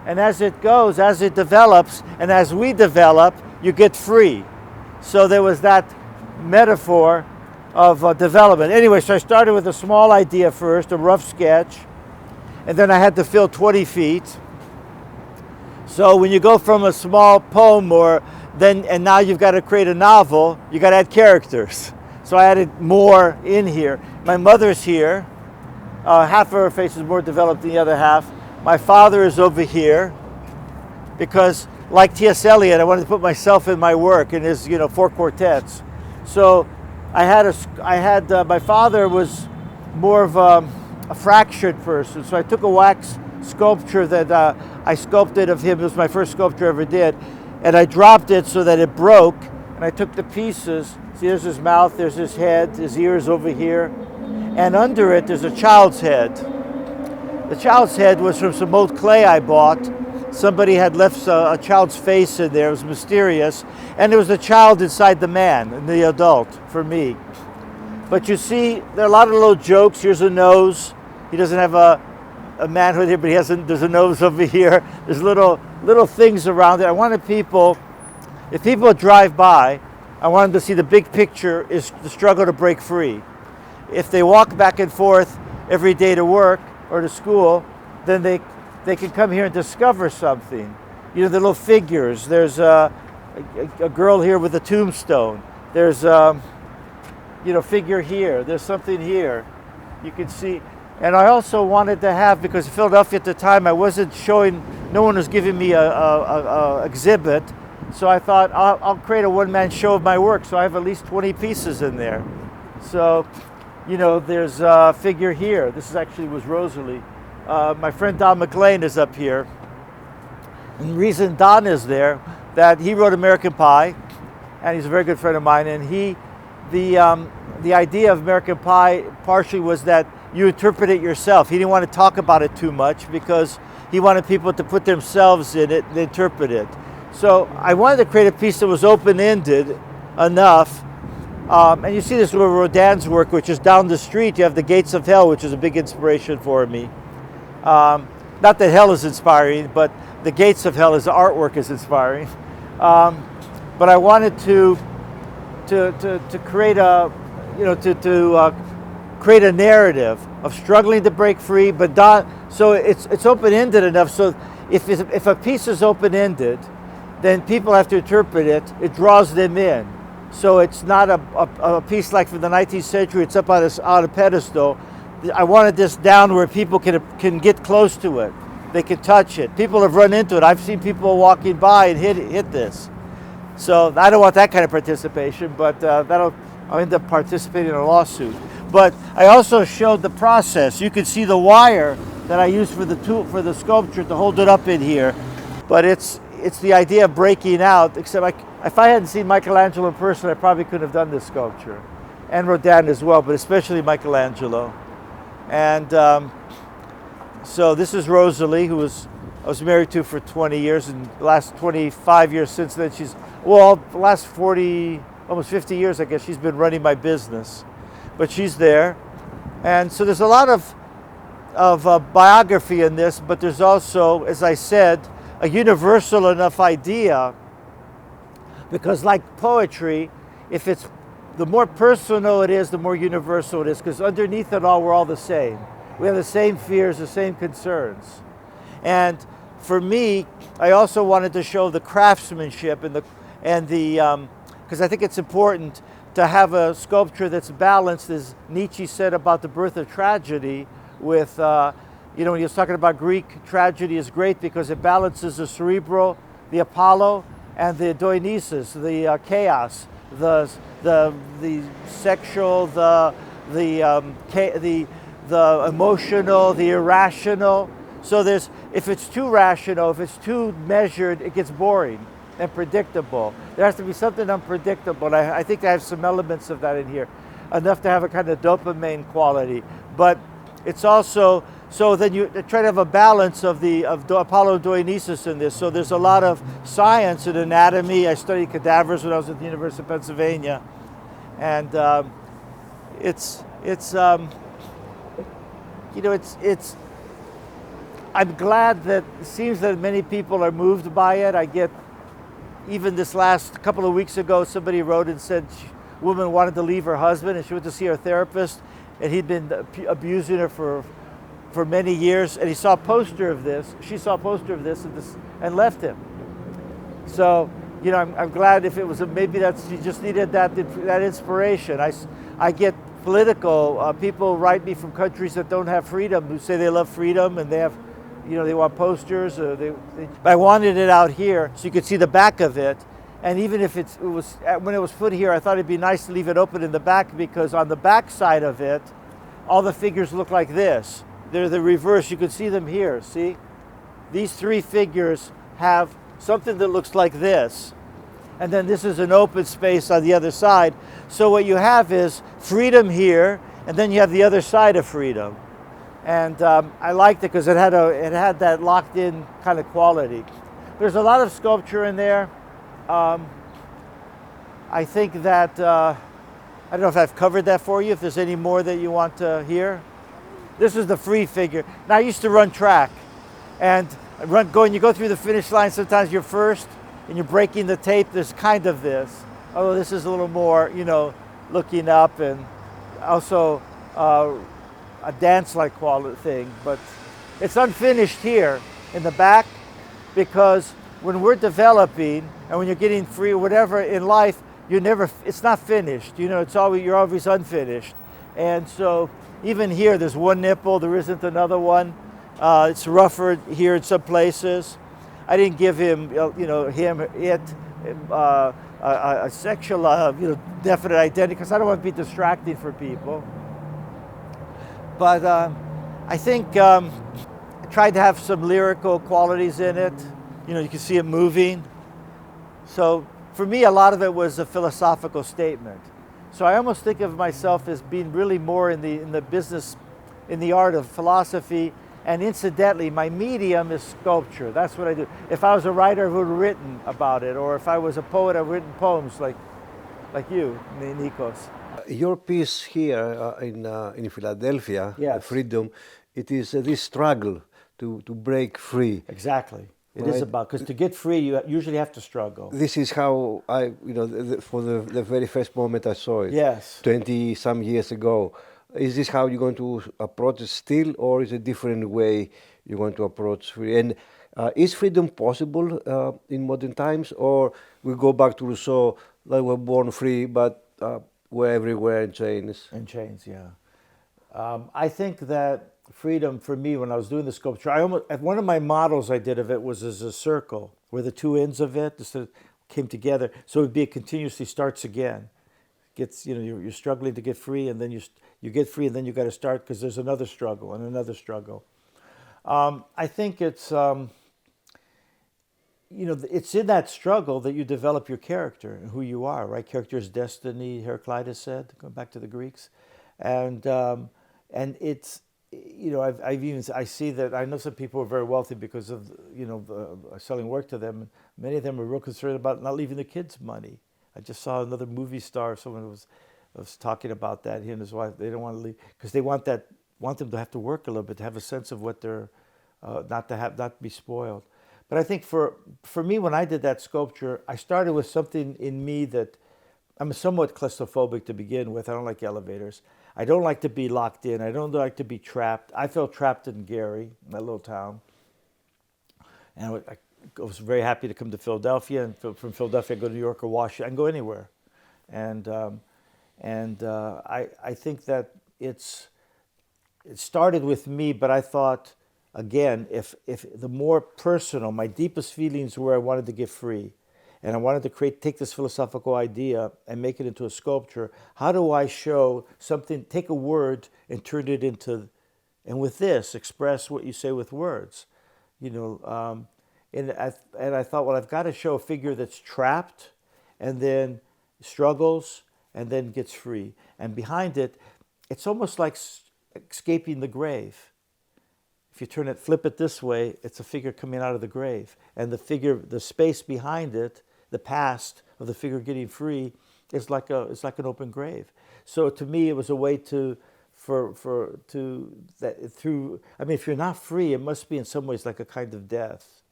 And as it goes, as it develops, and as we develop, you get free. So there was that metaphor of development. Anyway, so I started with a small idea first, a rough sketch, and then I had to fill 20 feet. So when you go from a small poem and now you've got to create a novel, you got to add characters. So I added more in here. My mother's here. Half of her face is more developed than the other half. My father is over here because, like T.S. Eliot, I wanted to put myself in my work in his, 4 quartets. So my father was more of a fractured person. So I took a wax sculpture that I sculpted of him. It was my first sculpture I ever did. And I dropped it so that it broke. And I took the pieces. See, there's his mouth, there's his head, his ears over here. And under it, there's a child's head. The child's head was from some old clay I bought. Somebody had left a child's face in there. It was mysterious. And there was a child inside the man, the adult, for me. But you see, there are a lot of little jokes. Here's a nose. He doesn't have a manhood here, but there's a nose over here. There's little things around it. I wanted people, if people drive by, I want them to see the big picture is the struggle to break free. If they walk back and forth every day to work or to school, then they can come here and discover something. The little figures. There's a girl here with a tombstone. There's figure here. There's something here. You can see. And I also wanted to have, because in Philadelphia at the time, I wasn't showing, no one was giving me a exhibit. So I thought I'll create a one-man show of my work. So I have at least 20 pieces in there. So, there's a figure here. This was Rosalie. My friend Don McLean is up here. And the reason Don is there, that he wrote American Pie, and he's a very good friend of mine. And the idea of American Pie partially was that you interpret it yourself. He didn't want to talk about it too much because he wanted people to put themselves in it and interpret it. So I wanted to create a piece that was open-ended enough. And you see this with Rodin's work, which is down the street. You have the Gates of Hell, which is a big inspiration for me. Not that hell is inspiring, but the Gates of Hell as artwork is inspiring. But I wanted to create create a narrative of struggling to break free, but so it's open-ended enough. So if a piece is open-ended, then people have to interpret it. It draws them in. So it's not a piece like from the 19th century. It's up on a pedestal. I wanted this down where people can get close to it. They can touch it. People have run into it. I've seen people walking by and hit this. So I don't want that kind of participation, but I'll end up participating in a lawsuit. But I also showed the process. You can see the wire that I used for the sculpture to hold it up in here. But it's the idea of breaking out, except if I hadn't seen Michelangelo in person, I probably couldn't have done this sculpture. And Rodin as well, but especially Michelangelo. And so this is Rosalie, who I was married to for 20 years, and the last 25 years since then, the last 40, almost 50 years, I guess, she's been running my business. But she's there. And so there's a lot of biography in this, but there's also, as I said, a universal enough idea, because like poetry, the more personal it is, the more universal it is, because underneath it all, we're all the same. We have the same fears, the same concerns. And for me, I also wanted to show the craftsmanship because I think it's important to have a sculpture that's balanced, as Nietzsche said about the birth of tragedy, with, when he was talking about Greek tragedy is great because it balances the cerebral, the Apollo, and the Dionysus, the chaos, the sexual, the emotional, the irrational. So there's, if it's too rational, if it's too measured, it gets boring and predictable. There has to be something unpredictable. And I think I have some elements of that in here, enough to have a kind of dopamine quality. But it's also, so then you try to have a balance of Apollo Dionysus in this. So there's a lot of science and anatomy. I studied cadavers when I was at the University of Pennsylvania. And I'm glad that it seems that many people are moved by it. I get, even this last couple of weeks ago, somebody wrote and said a woman wanted to leave her husband and she went to see her therapist, and he'd been abusing her for many years, and he saw a poster of this, she saw a poster of this and left him. So, you know, I'm glad if it was, maybe that's, she just needed that inspiration. I get political, people write me from countries that don't have freedom, who say they love freedom and they have, you know, they want posters. I wanted it out here so you could see the back of it. And even if when it was put here, I thought it'd be nice to leave it open in the back, because on the back side of it, all the figures look like this. They're the reverse. You can see them here, see? These three figures have something that looks like this. And then this is an open space on the other side. So what you have is freedom here, and then you have the other side of freedom. And I liked it because it had that locked in kind of quality. There's a lot of sculpture in there. I think that, I don't know if I've covered that for you, if there's any more that you want to hear. This is the free figure. Now I used to run track, and you go through the finish line, sometimes you're first and you're breaking the tape. There's kind of this, although this is a little more, you know, looking up, and also a dance-like quality thing, but it's unfinished here in the back, because when we're developing and when you're getting free or whatever in life, it's not finished. You know, you're always unfinished. And so even here, there's one nipple, there isn't another one. It's rougher here in some places. I didn't give him, you know, a sexual, you know, definite identity, because I don't want to be distracting for people. But I think I tried to have some lyrical qualities in it. You know, you can see it moving. So for me, a lot of it was a philosophical statement. So I almost think of myself as being really more in the business, in the art of philosophy. And incidentally, my medium is sculpture. That's what I do. If I was a writer, I would have written about it. Or if I was a poet, I've written poems like you, Nikos. Your piece here in Philadelphia, yes. Freedom, it is this struggle to break free. Exactly. It right? is about, because to get free, you usually have to struggle. This is how I, you know, for the very first moment I saw it. Yes. 20 some years ago. Is this how you're going to approach it still, or is it a different way you're going to approach free? And is freedom possible in modern times, or we go back to Rousseau, like we're born free, but we're everywhere in chains? In chains, yeah. I think that freedom for me, when I was doing the sculpture, one of my models I did of it was as a circle, where the two ends of it came together, so it would be, it continuously starts again. Gets, you know, you're struggling to get free, and then you get free, and then you got to start, because there's another struggle and another struggle. I think it's, you know, it's in that struggle that you develop your character and who you are, right? Character is destiny, Heraclitus said, going back to the Greeks. And it's, you know, I see that, I know some people are very wealthy because of, you know, selling work to them. Many of them are real concerned about not leaving the kids money. I just saw another movie star, someone was talking about that, he and his wife, they don't want to leave, because they want them to have to work a little bit, to have a sense of what they're, not to be spoiled. But I think for me, when I did that sculpture, I started with something in me that, I'm somewhat claustrophobic to begin with. I don't like elevators. I don't like to be locked in. I don't like to be trapped. I felt trapped in Gary, my little town. And I was very happy to come to Philadelphia, and from Philadelphia I go to New York or Washington. I can go anywhere. And I think that it started with me, but I thought, again, if the more personal, my deepest feelings were I wanted to get free, and I wanted to take this philosophical idea and make it into a sculpture. How do I show something, take a word and turn it into And with this, express what you say with words. You know, and I thought, well, I've got to show a figure that's trapped and then struggles and then gets free. And behind it, it's almost like escaping the grave. If you turn it, flip it this way, it's a figure coming out of the grave. And the figure, the space behind it, the past of the figure getting free, is like an open grave. So to me, it was a way to that through. I mean, if you're not free, it must be in some ways like a kind of death.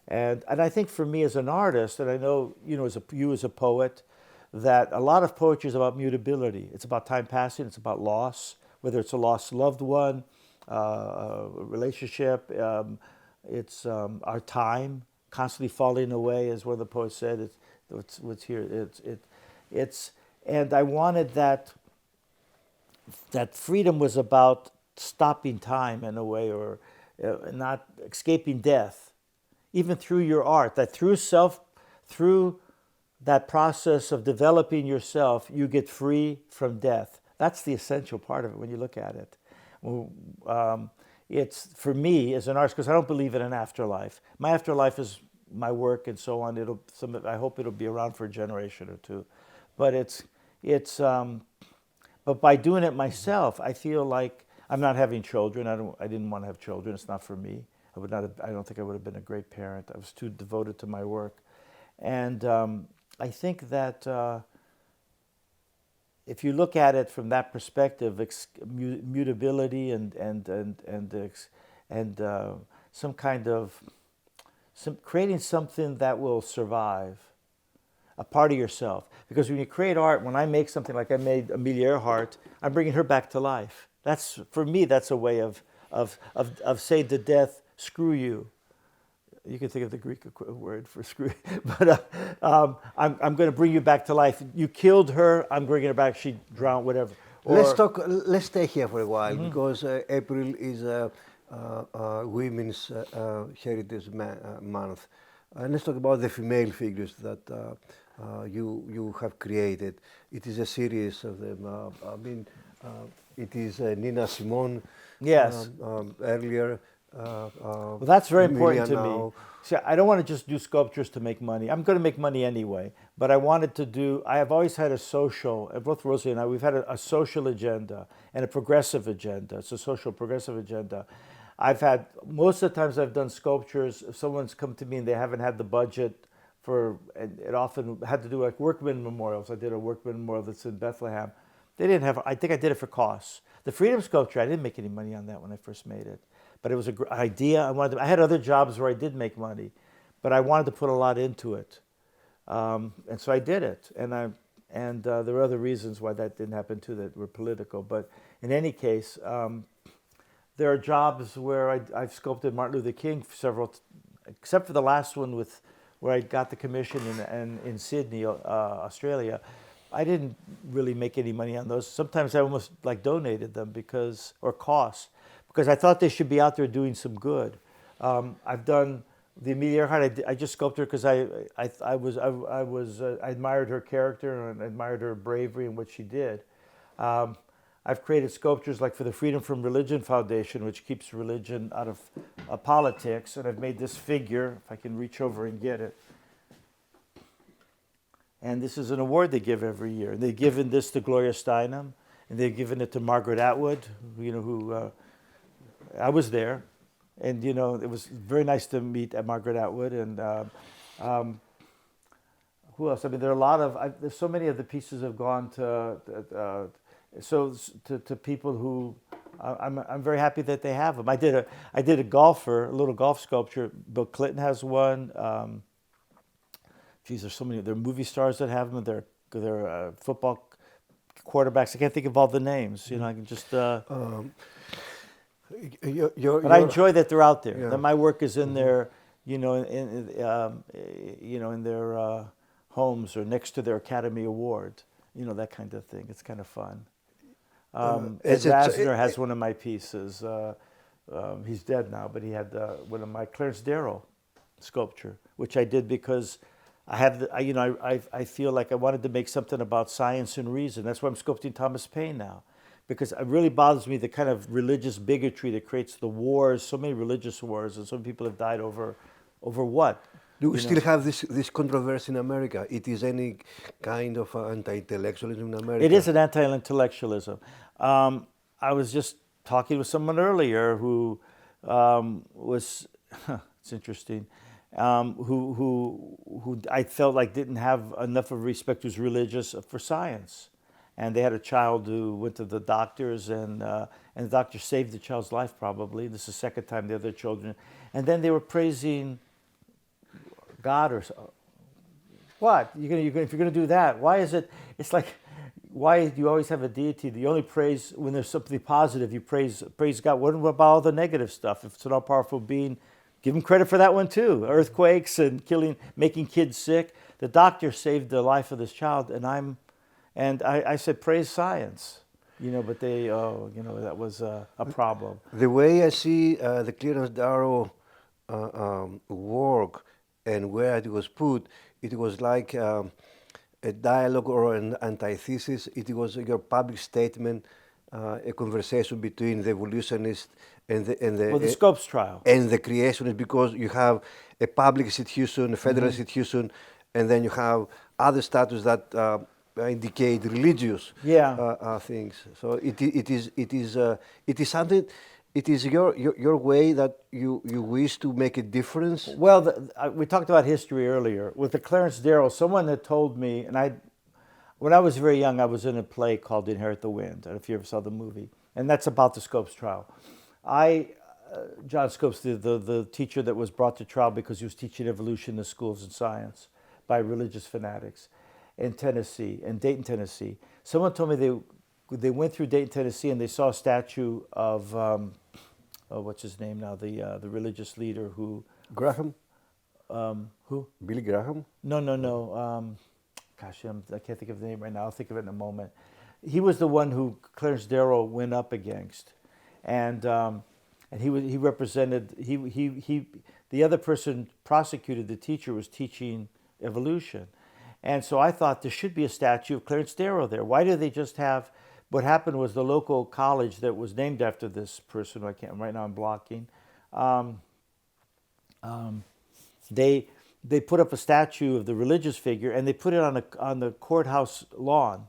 And I think for me as an artist, and I know you as a poet, that a lot of poetry is about mutability. It's about time passing. It's about loss, whether it's a lost loved one, a relationship. It's our time constantly falling away, as one of the poets said. It's what's here. It's and I wanted that freedom was about stopping time in a way, or not escaping death, even through your art. That through that process of developing yourself, you get free from death. That's the essential part of it when you look at it. It's for me as an artist, because I don't believe in an afterlife. My afterlife is my work and so on. I hope it'll be around for a generation or two, but but by doing it myself, I feel like I'm not having children. I didn't want to have children. It's not for me. I don't think I would have been a great parent. I was too devoted to my work, and I think that if you look at it from that perspective, mutability and some kind of creating something that will survive, a part of yourself. Because when you create art, when I make something like I made Amelia Earhart, I'm bringing her back to life. That's, for me, that's a way of saying to death, screw you. You can think of the Greek word for screw, but I'm going to bring you back to life. You killed her, I'm bringing her back. She drowned, whatever. Let's stay here for a while, because April is Women's Heritage Month. And let's talk about the female figures that you have created. It is a series of them. It is Nina Simone. Yes. Earlier. Well, that's very important to now. me. See, I don't want to just do sculptures to make money. I'm going to make money anyway, but I have always had a social, both Rosie and I, we've had a social agenda and a progressive agenda. It's a social progressive agenda. Most of the times I've done sculptures, if someone's come to me and they haven't had the budget and it often had to do like workman memorials. I did a workman memorial that's in Bethlehem. They didn't have, I think I did it for costs. The freedom sculpture, I didn't make any money on that when I first made it. But it was an idea. I had other jobs where I did make money, but I wanted to put a lot into it. And so I did it. And there were other reasons why that didn't happen too that were political. But in any case, there are jobs where I've sculpted Martin Luther King except for the last one where I got the commission in Sydney, Australia. I didn't really make any money on those. Sometimes I almost donated them because I thought they should be out there doing some good. I've done the Amelia Earhart. I just sculpted her because I admired her character and admired her bravery and what she did. I've created sculptures like for the Freedom from Religion Foundation, which keeps religion out of politics, and I've made this figure, if I can reach over and get it. And this is an award they give every year. And they've given this to Gloria Steinem, and they've given it to Margaret Atwood, who I was there, and it was very nice to meet Margaret Atwood. And who else? I mean, there are a lot of. There's so many of the pieces have gone to people who I'm very happy that they have them. I did a little golf sculpture. Bill Clinton has one. There's so many. There are movie stars that have them. They're football quarterbacks. I can't think of all the names. I can just. But I enjoy that they're out there. Yeah. That my work is in their, in their homes or next to their Academy Award. That kind of thing. It's kind of fun. Ed Rasner has one of my pieces. He's dead now, but he had one of my Clarence Darrow sculpture, which I did because I feel like I wanted to make something about science and reason. That's why I'm sculpting Thomas Paine now, because it really bothers me the kind of religious bigotry that creates the wars, so many religious wars, and so many people have died over what? Do we You know, still have this controversy in America? It is any kind of anti-intellectualism in it America? is an anti-intellectualism. I was just talking with someone earlier who was, it's interesting, who I felt like didn't have enough of respect, who's religious, for science. And they had a child who went to the doctors, and the doctor saved the child's life probably. This is the second time the other children. And then they were praising God or so. What? If you're gonna do that, why is it? It's like, why do you always have a deity? You only praise when there's something positive. You praise God. What about all the negative stuff? If it's an all-powerful being, give him credit for that one too. Earthquakes and making kids sick. The doctor saved the life of this child, and I said praise science. But that was a problem. The way I see the Clarence Darrow work and where it was put, it was like a dialogue or an antithesis. It was your public statement, a conversation between the evolutionist and the Scopes trial and the creationist, because you have a public institution, a federal institution, and then you have other statutes that indicate religious things. So it is something. It is your way that you wish to make a difference. Well, we talked about history earlier. With the Clarence Darrow, someone had told me, when I was very young, I was in a play called Inherit the Wind. I don't know if you ever saw the movie. And that's about the Scopes trial. John Scopes, the teacher that was brought to trial because he was teaching evolution in the schools of science by religious fanatics in Tennessee, in Dayton, Tennessee. Someone told me they went through Dayton, Tennessee, and they saw a statue of, what's his name now, the religious leader who... Graham? Who? Billy Graham? No. Gosh, I can't think of the name right now. I'll think of it in a moment. He was the one who Clarence Darrow went up against, and he represented. The other person prosecuted the teacher was teaching evolution, and so I thought there should be a statue of Clarence Darrow there. Why do they just have? What happened was the local college that was named after this person, who I can't right now, I'm blocking. They put up a statue of the religious figure, and they put it on the courthouse lawn.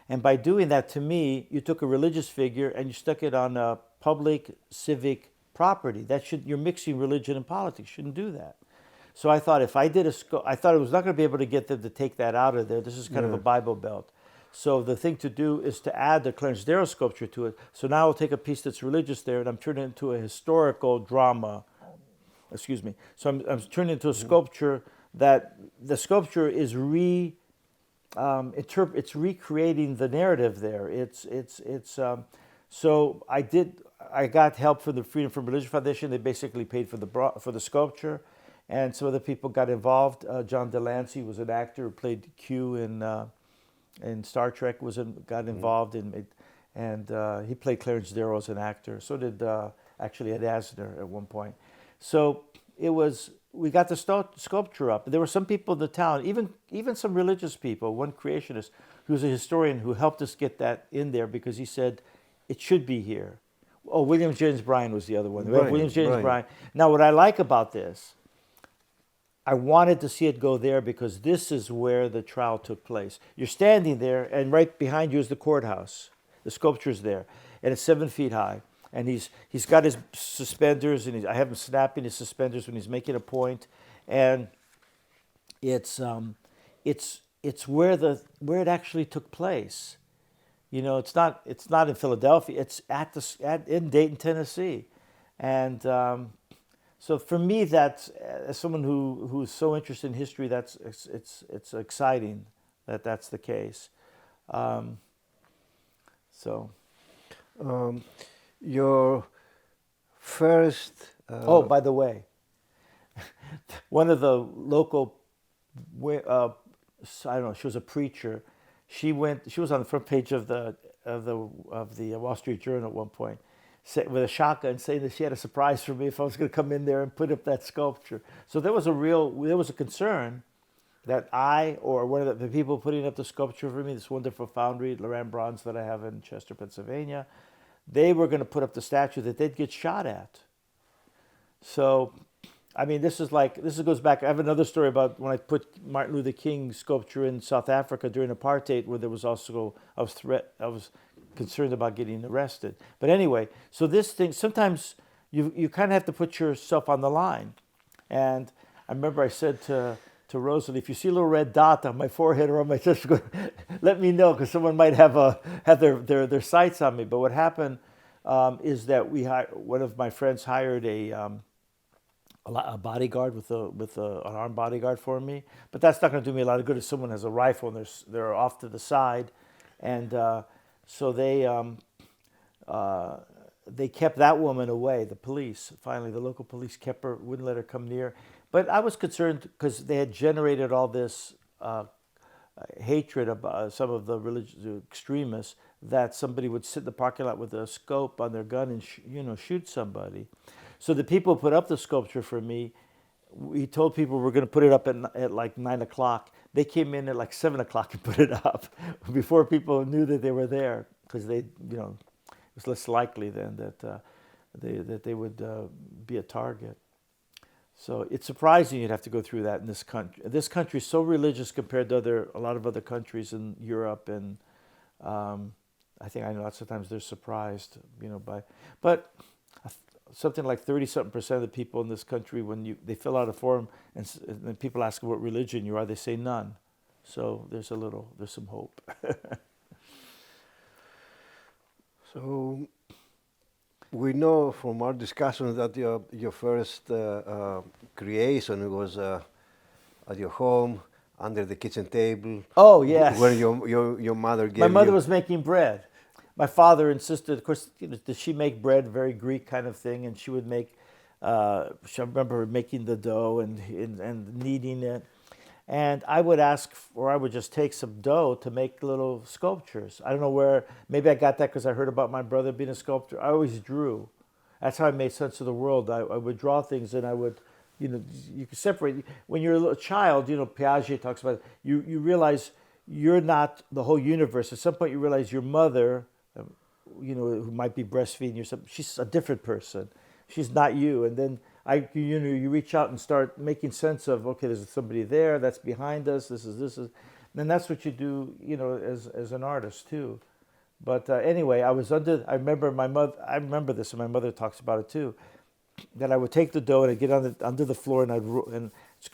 And by doing that, to me, you took a religious figure and you stuck it on a public civic property. You're mixing religion and politics. Shouldn't do that. So I thought I thought I was not going to be able to get them to take that out of there. This is kind of a Bible Belt. So the thing to do is to add the Clarence Darrow sculpture to it. So now I'll take a piece that's religious there, and I'm turning it into a historical drama. Excuse me. So I'm turning it into a sculpture that the sculpture is it's recreating the narrative there. So I got help from the Freedom from Religion Foundation. They basically paid for the sculpture, and some other people got involved. John Delancey was an actor who played Q in Star Trek. Got involved and he played Clarence Darrow as an actor. So did actually Ed Asner at one point. So we got the sculpture up. There were some people in the town, even some religious people, one creationist who was a historian who helped us get that in there because he said it should be here. Oh, William James Bryan was the other one. William James Bryan. Now, what I like about this, I wanted to see it go there because this is where the trial took place. You're standing there, and right behind you is the courthouse. The sculpture's there, and it's 7 feet high. And he's got his suspenders, and I have him snapping his suspenders when he's making a point, and it's where it actually took place. It's not in Philadelphia. It's in Dayton, Tennessee, and so for me, that's as someone who's so interested in history, it's exciting that's the case. Your first... oh, by the way, one of the local, I don't know, she was a preacher. She was on the front page of the Wall Street Journal at one point, with a shotgun, saying that she had a surprise for me if I was going to come in there and put up that sculpture. So there was a concern that I or one of the people putting up the sculpture for me, this wonderful foundry, Lorraine Bronze, that I have in Chester, Pennsylvania, they were going to put up the statue that they'd get shot at. So, I mean, this goes back. I have another story about when I put Martin Luther King sculpture in South Africa during apartheid, where there was also I was concerned about getting arrested. But anyway, so this thing sometimes you kind of have to put yourself on the line. And I remember I said to Rosalie, if you see a little red dot on my forehead or on my chest, let me know, because someone might have their sights on me. But what happened is that one of my friends hired a bodyguard with an armed bodyguard for me. But that's not going to do me a lot of good if someone has a rifle and they're off to the side, and so they kept that woman away. The police, finally, the local police kept her, wouldn't let her come near. But I was concerned because they had generated all this hatred about some of the religious extremists, that somebody would sit in the parking lot with a scope on their gun and shoot somebody. So the people who put up the sculpture for me, we told people we're going to put it up at like 9 o'clock. They came in at like 7 o'clock and put it up before people knew that they were there, because it was less likely then that they would be a target. So it's surprising you'd have to go through that in this country. This country is so religious compared to a lot of other countries in Europe, and I think I know sometimes they're surprised, but something like 30-something% of the people in this country, when they fill out a form and people ask what religion you are, they say none. So there's some hope. So we know from our discussion that your first creation was at your home under the kitchen table. Oh yes, where your mother gave. My mother was making bread. My father insisted, of course, did she make bread, very Greek kind of thing, and she would make. I remember making the dough and kneading it, and I would ask, or I would just take some dough to make little sculptures. I don't know where. Maybe I got that because I heard about my brother being a sculptor. I always drew. That's how I made sense of the world. I would draw things, and I would, you can separate. When you're a little child, Piaget talks about it, you realize you're not the whole universe. At some point, you realize your mother, who might be breastfeeding you, she's a different person. She's not you. And then you reach out and start making sense of, okay, there's somebody there, that's behind us, this is. And that's what you do, as an artist too. But anyway, I remember this, and my mother talks about it too, that I would take the dough and I'd get under the floor, and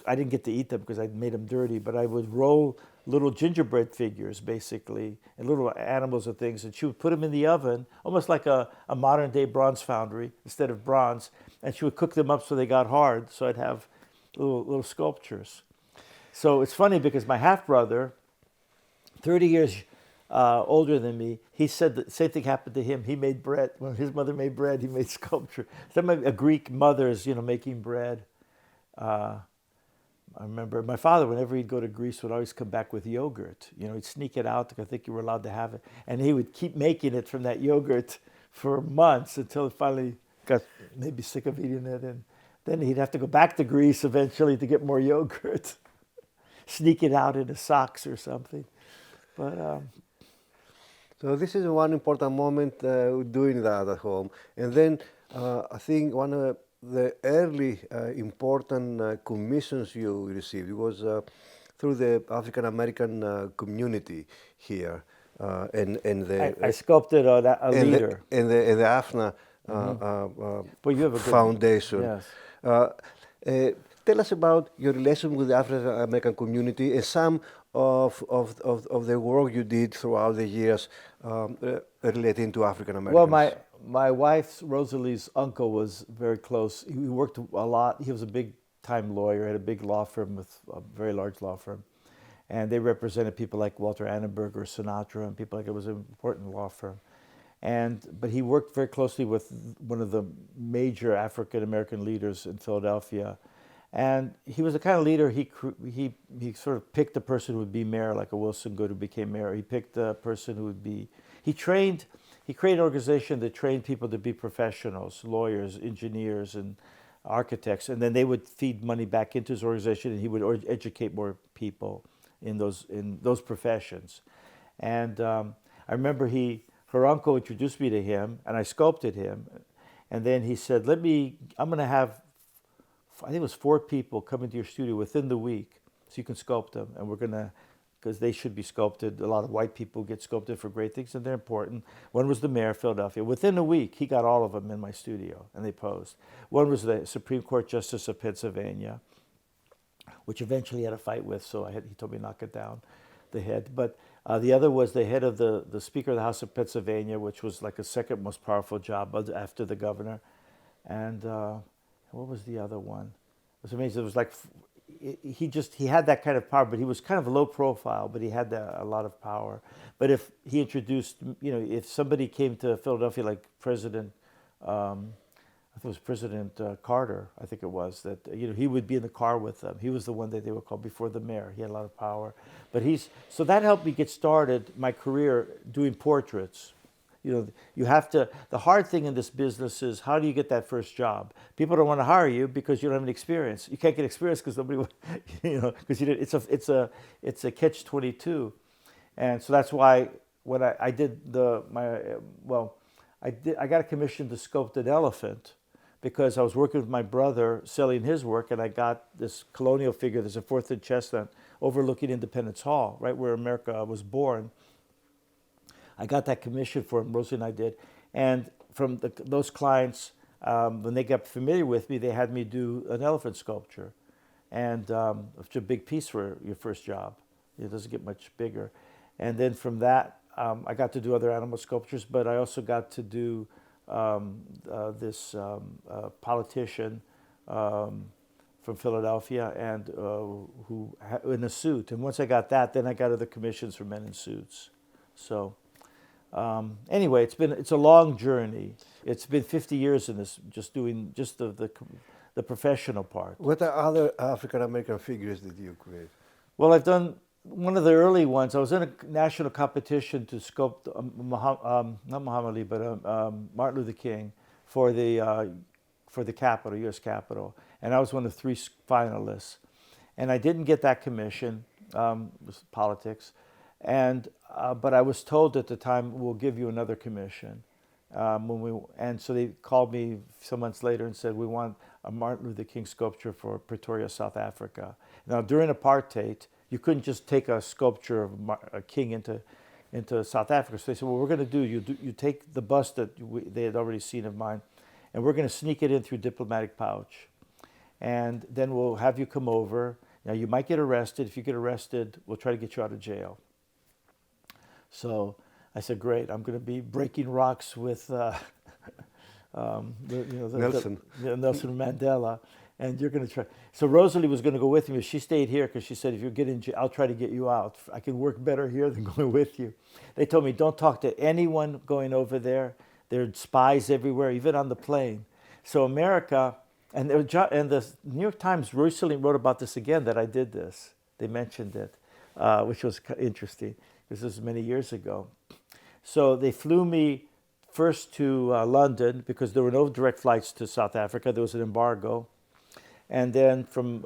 I didn't get to eat them because I'd made them dirty, but I would roll little gingerbread figures, basically, and little animals and things, and she would put them in the oven, almost like a modern-day bronze foundry instead of bronze, and she would cook them up so they got hard, so I'd have little sculptures. So it's funny because my half-brother, 30 years older than me, he said the same thing happened to him. He made bread. When his mother made bread, he made sculpture. A Greek mother is, making bread. I remember my father, whenever he'd go to Greece, would always come back with yogurt. He'd sneak it out because I think you were allowed to have it. And he would keep making it from that yogurt for months until he finally got maybe sick of eating it. And then he'd have to go back to Greece eventually to get more yogurt. Sneak it out in his socks or something. But so this is one important moment doing that at home. And then I think one of the early important commissions you received was through the African American community here, and I sculpted a leader. And the AFNA Foundation. Yes. Tell us about your relation with the African American community and some of the work you did throughout the years relating to African Americans. Well, my wife's, Rosalie's uncle was very close. He worked a lot. He was a big-time lawyer, had a big law firm, a very large law firm. And they represented people like Walter Annenberg or Sinatra and people like it. It was an important law firm. But he worked very closely with one of the major African American leaders in Philadelphia. And he was the kind of leader, he sort of picked the person who would be mayor, like a Wilson Goode who became mayor. He picked the person who would be, he created an organization that trained people to be professionals, lawyers, engineers, and architects, and then they would feed money back into his organization, and he would educate more people in those professions. And I remember her uncle introduced me to him, and I sculpted him, and then he said, I'm going to have, I think it was 4 people come into your studio within the week, so you can sculpt them, and we're going to, because they should be sculpted. A lot of white people get sculpted for great things, and they're important. One was the mayor of Philadelphia. Within a week, he got all of them in my studio, and they posed. One was the Supreme Court Justice of Pennsylvania, which eventually he had a fight with, so he told me to knock it down, the head. But the other was the head of the Speaker of the House of Pennsylvania, which was like a second most powerful job after the governor. And what was the other one? It was amazing. It was like, he had that kind of power, but he was kind of low profile, but he had a lot of power. But if he introduced, if somebody came to Philadelphia, like President, I think it was President Carter, I think it was, that, he would be in the car with them. He was the one that they would call before the mayor. He had a lot of power. But so that helped me get started, my career, doing portraits. You have to, the hard thing in this business is, how do you get that first job? People don't want to hire you because you don't have any experience. You can't get experience because nobody, because it's a catch-22. And so that's why when I did I got a commission to sculpt an elephant, because I was working with my brother selling his work, and I got this colonial figure. There's a 4th and Chestnut overlooking Independence Hall, right where America was born. I got that commission for him, Rosie and I did. And from those clients, when they got familiar with me, they had me do an elephant sculpture. And it's a big piece for your first job. It doesn't get much bigger. And then from that, I got to do other animal sculptures, but I also got to do this politician from Philadelphia, and who in a suit. And once I got that, then I got other commissions for men in suits. So anyway, it's a long journey. It's been 50 years in this, just doing the professional part. What other African American figures did you create? Well, I've done one of the early ones. I was in a national competition to sculpt not Muhammad Ali, but Martin Luther King for the Capitol, U.S. Capitol, and I was one of 3 finalists. And I didn't get that commission. It was politics. But I was told at the time, we'll give you another commission. And so they called me some months later and said, we want a Martin Luther King sculpture for Pretoria, South Africa. Now, during apartheid, you couldn't just take a sculpture of a king into South Africa. So they said, well, we're going to do, you take the bust that they had already seen of mine, and we're going to sneak it in through diplomatic pouch. And then we'll have you come over. Now, you might get arrested. If you get arrested, we'll try to get you out of jail. So I said, great, I'm going to be breaking rocks with Nelson Mandela, and you're going to try. So Rosalie was going to go with me. She stayed here because she said, if you get in jail, I'll try to get you out. I can work better here than going with you. They told me, don't talk to anyone going over there. There are spies everywhere, even on the plane. So America, and the New York Times recently wrote about this again, that I did this. They mentioned it, which was interesting. This was many years ago. So they flew me first to London, because there were no direct flights to South Africa. There was an embargo. And then from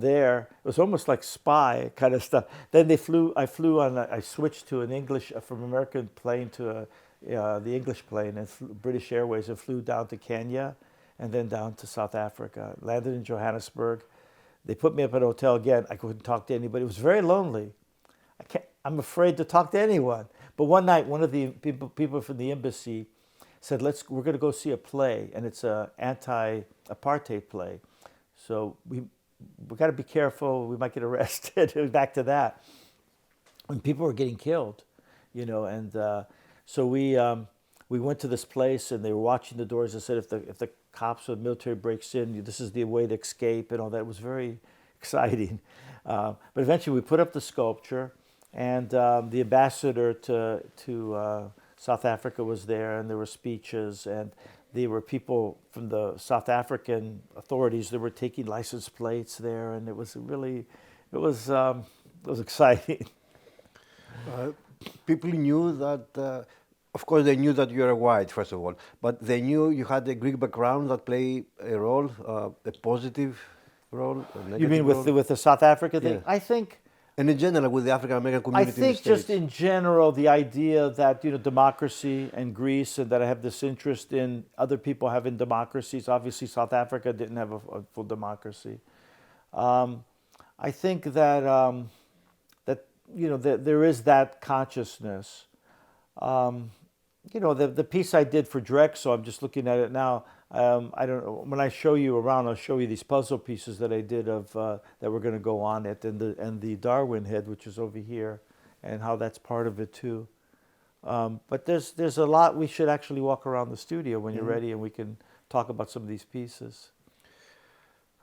there, it was almost like spy kind of stuff. Then I switched to an English, from American plane to the English plane, and British Airways, and flew down to Kenya and then down to South Africa. Landed in Johannesburg. They put me up at a hotel again. I couldn't talk to anybody. It was very lonely. I'm afraid to talk to anyone. But one night, one of the people from the embassy said, we're going to go see a play, and it's an anti-apartheid play. So we got to be careful. We might get arrested. Back to that. When people were getting killed, and so we went to this place, and they were watching the doors and said, if the cops or the military breaks in, this is the way to escape and all that. It was very exciting. But eventually we put up the sculpture, and the ambassador to South Africa was there, and there were speeches, and there were people from the South African authorities that were taking license plates there, and it was exciting. People knew that Of course, they knew that you are white, first of all, but they knew you had a Greek background that played a role, a positive role, a You negative mean role. with the South Africa thing? Yeah. I think. And in general, with the African American I community in the think just States. in general, the idea that democracy and Greece, and that I have this interest in other people having democracies. Obviously, South Africa didn't have a full democracy. I think that that there is that consciousness. The piece I did for Drexel, I'm just looking at it now. I don't know, when I show you around, I'll show you these puzzle pieces that I did of that were going to go on it, and the Darwin head, which is over here, and how that's part of it too. But there's a lot. We should actually walk around the studio when you're ready, and we can talk about some of these pieces.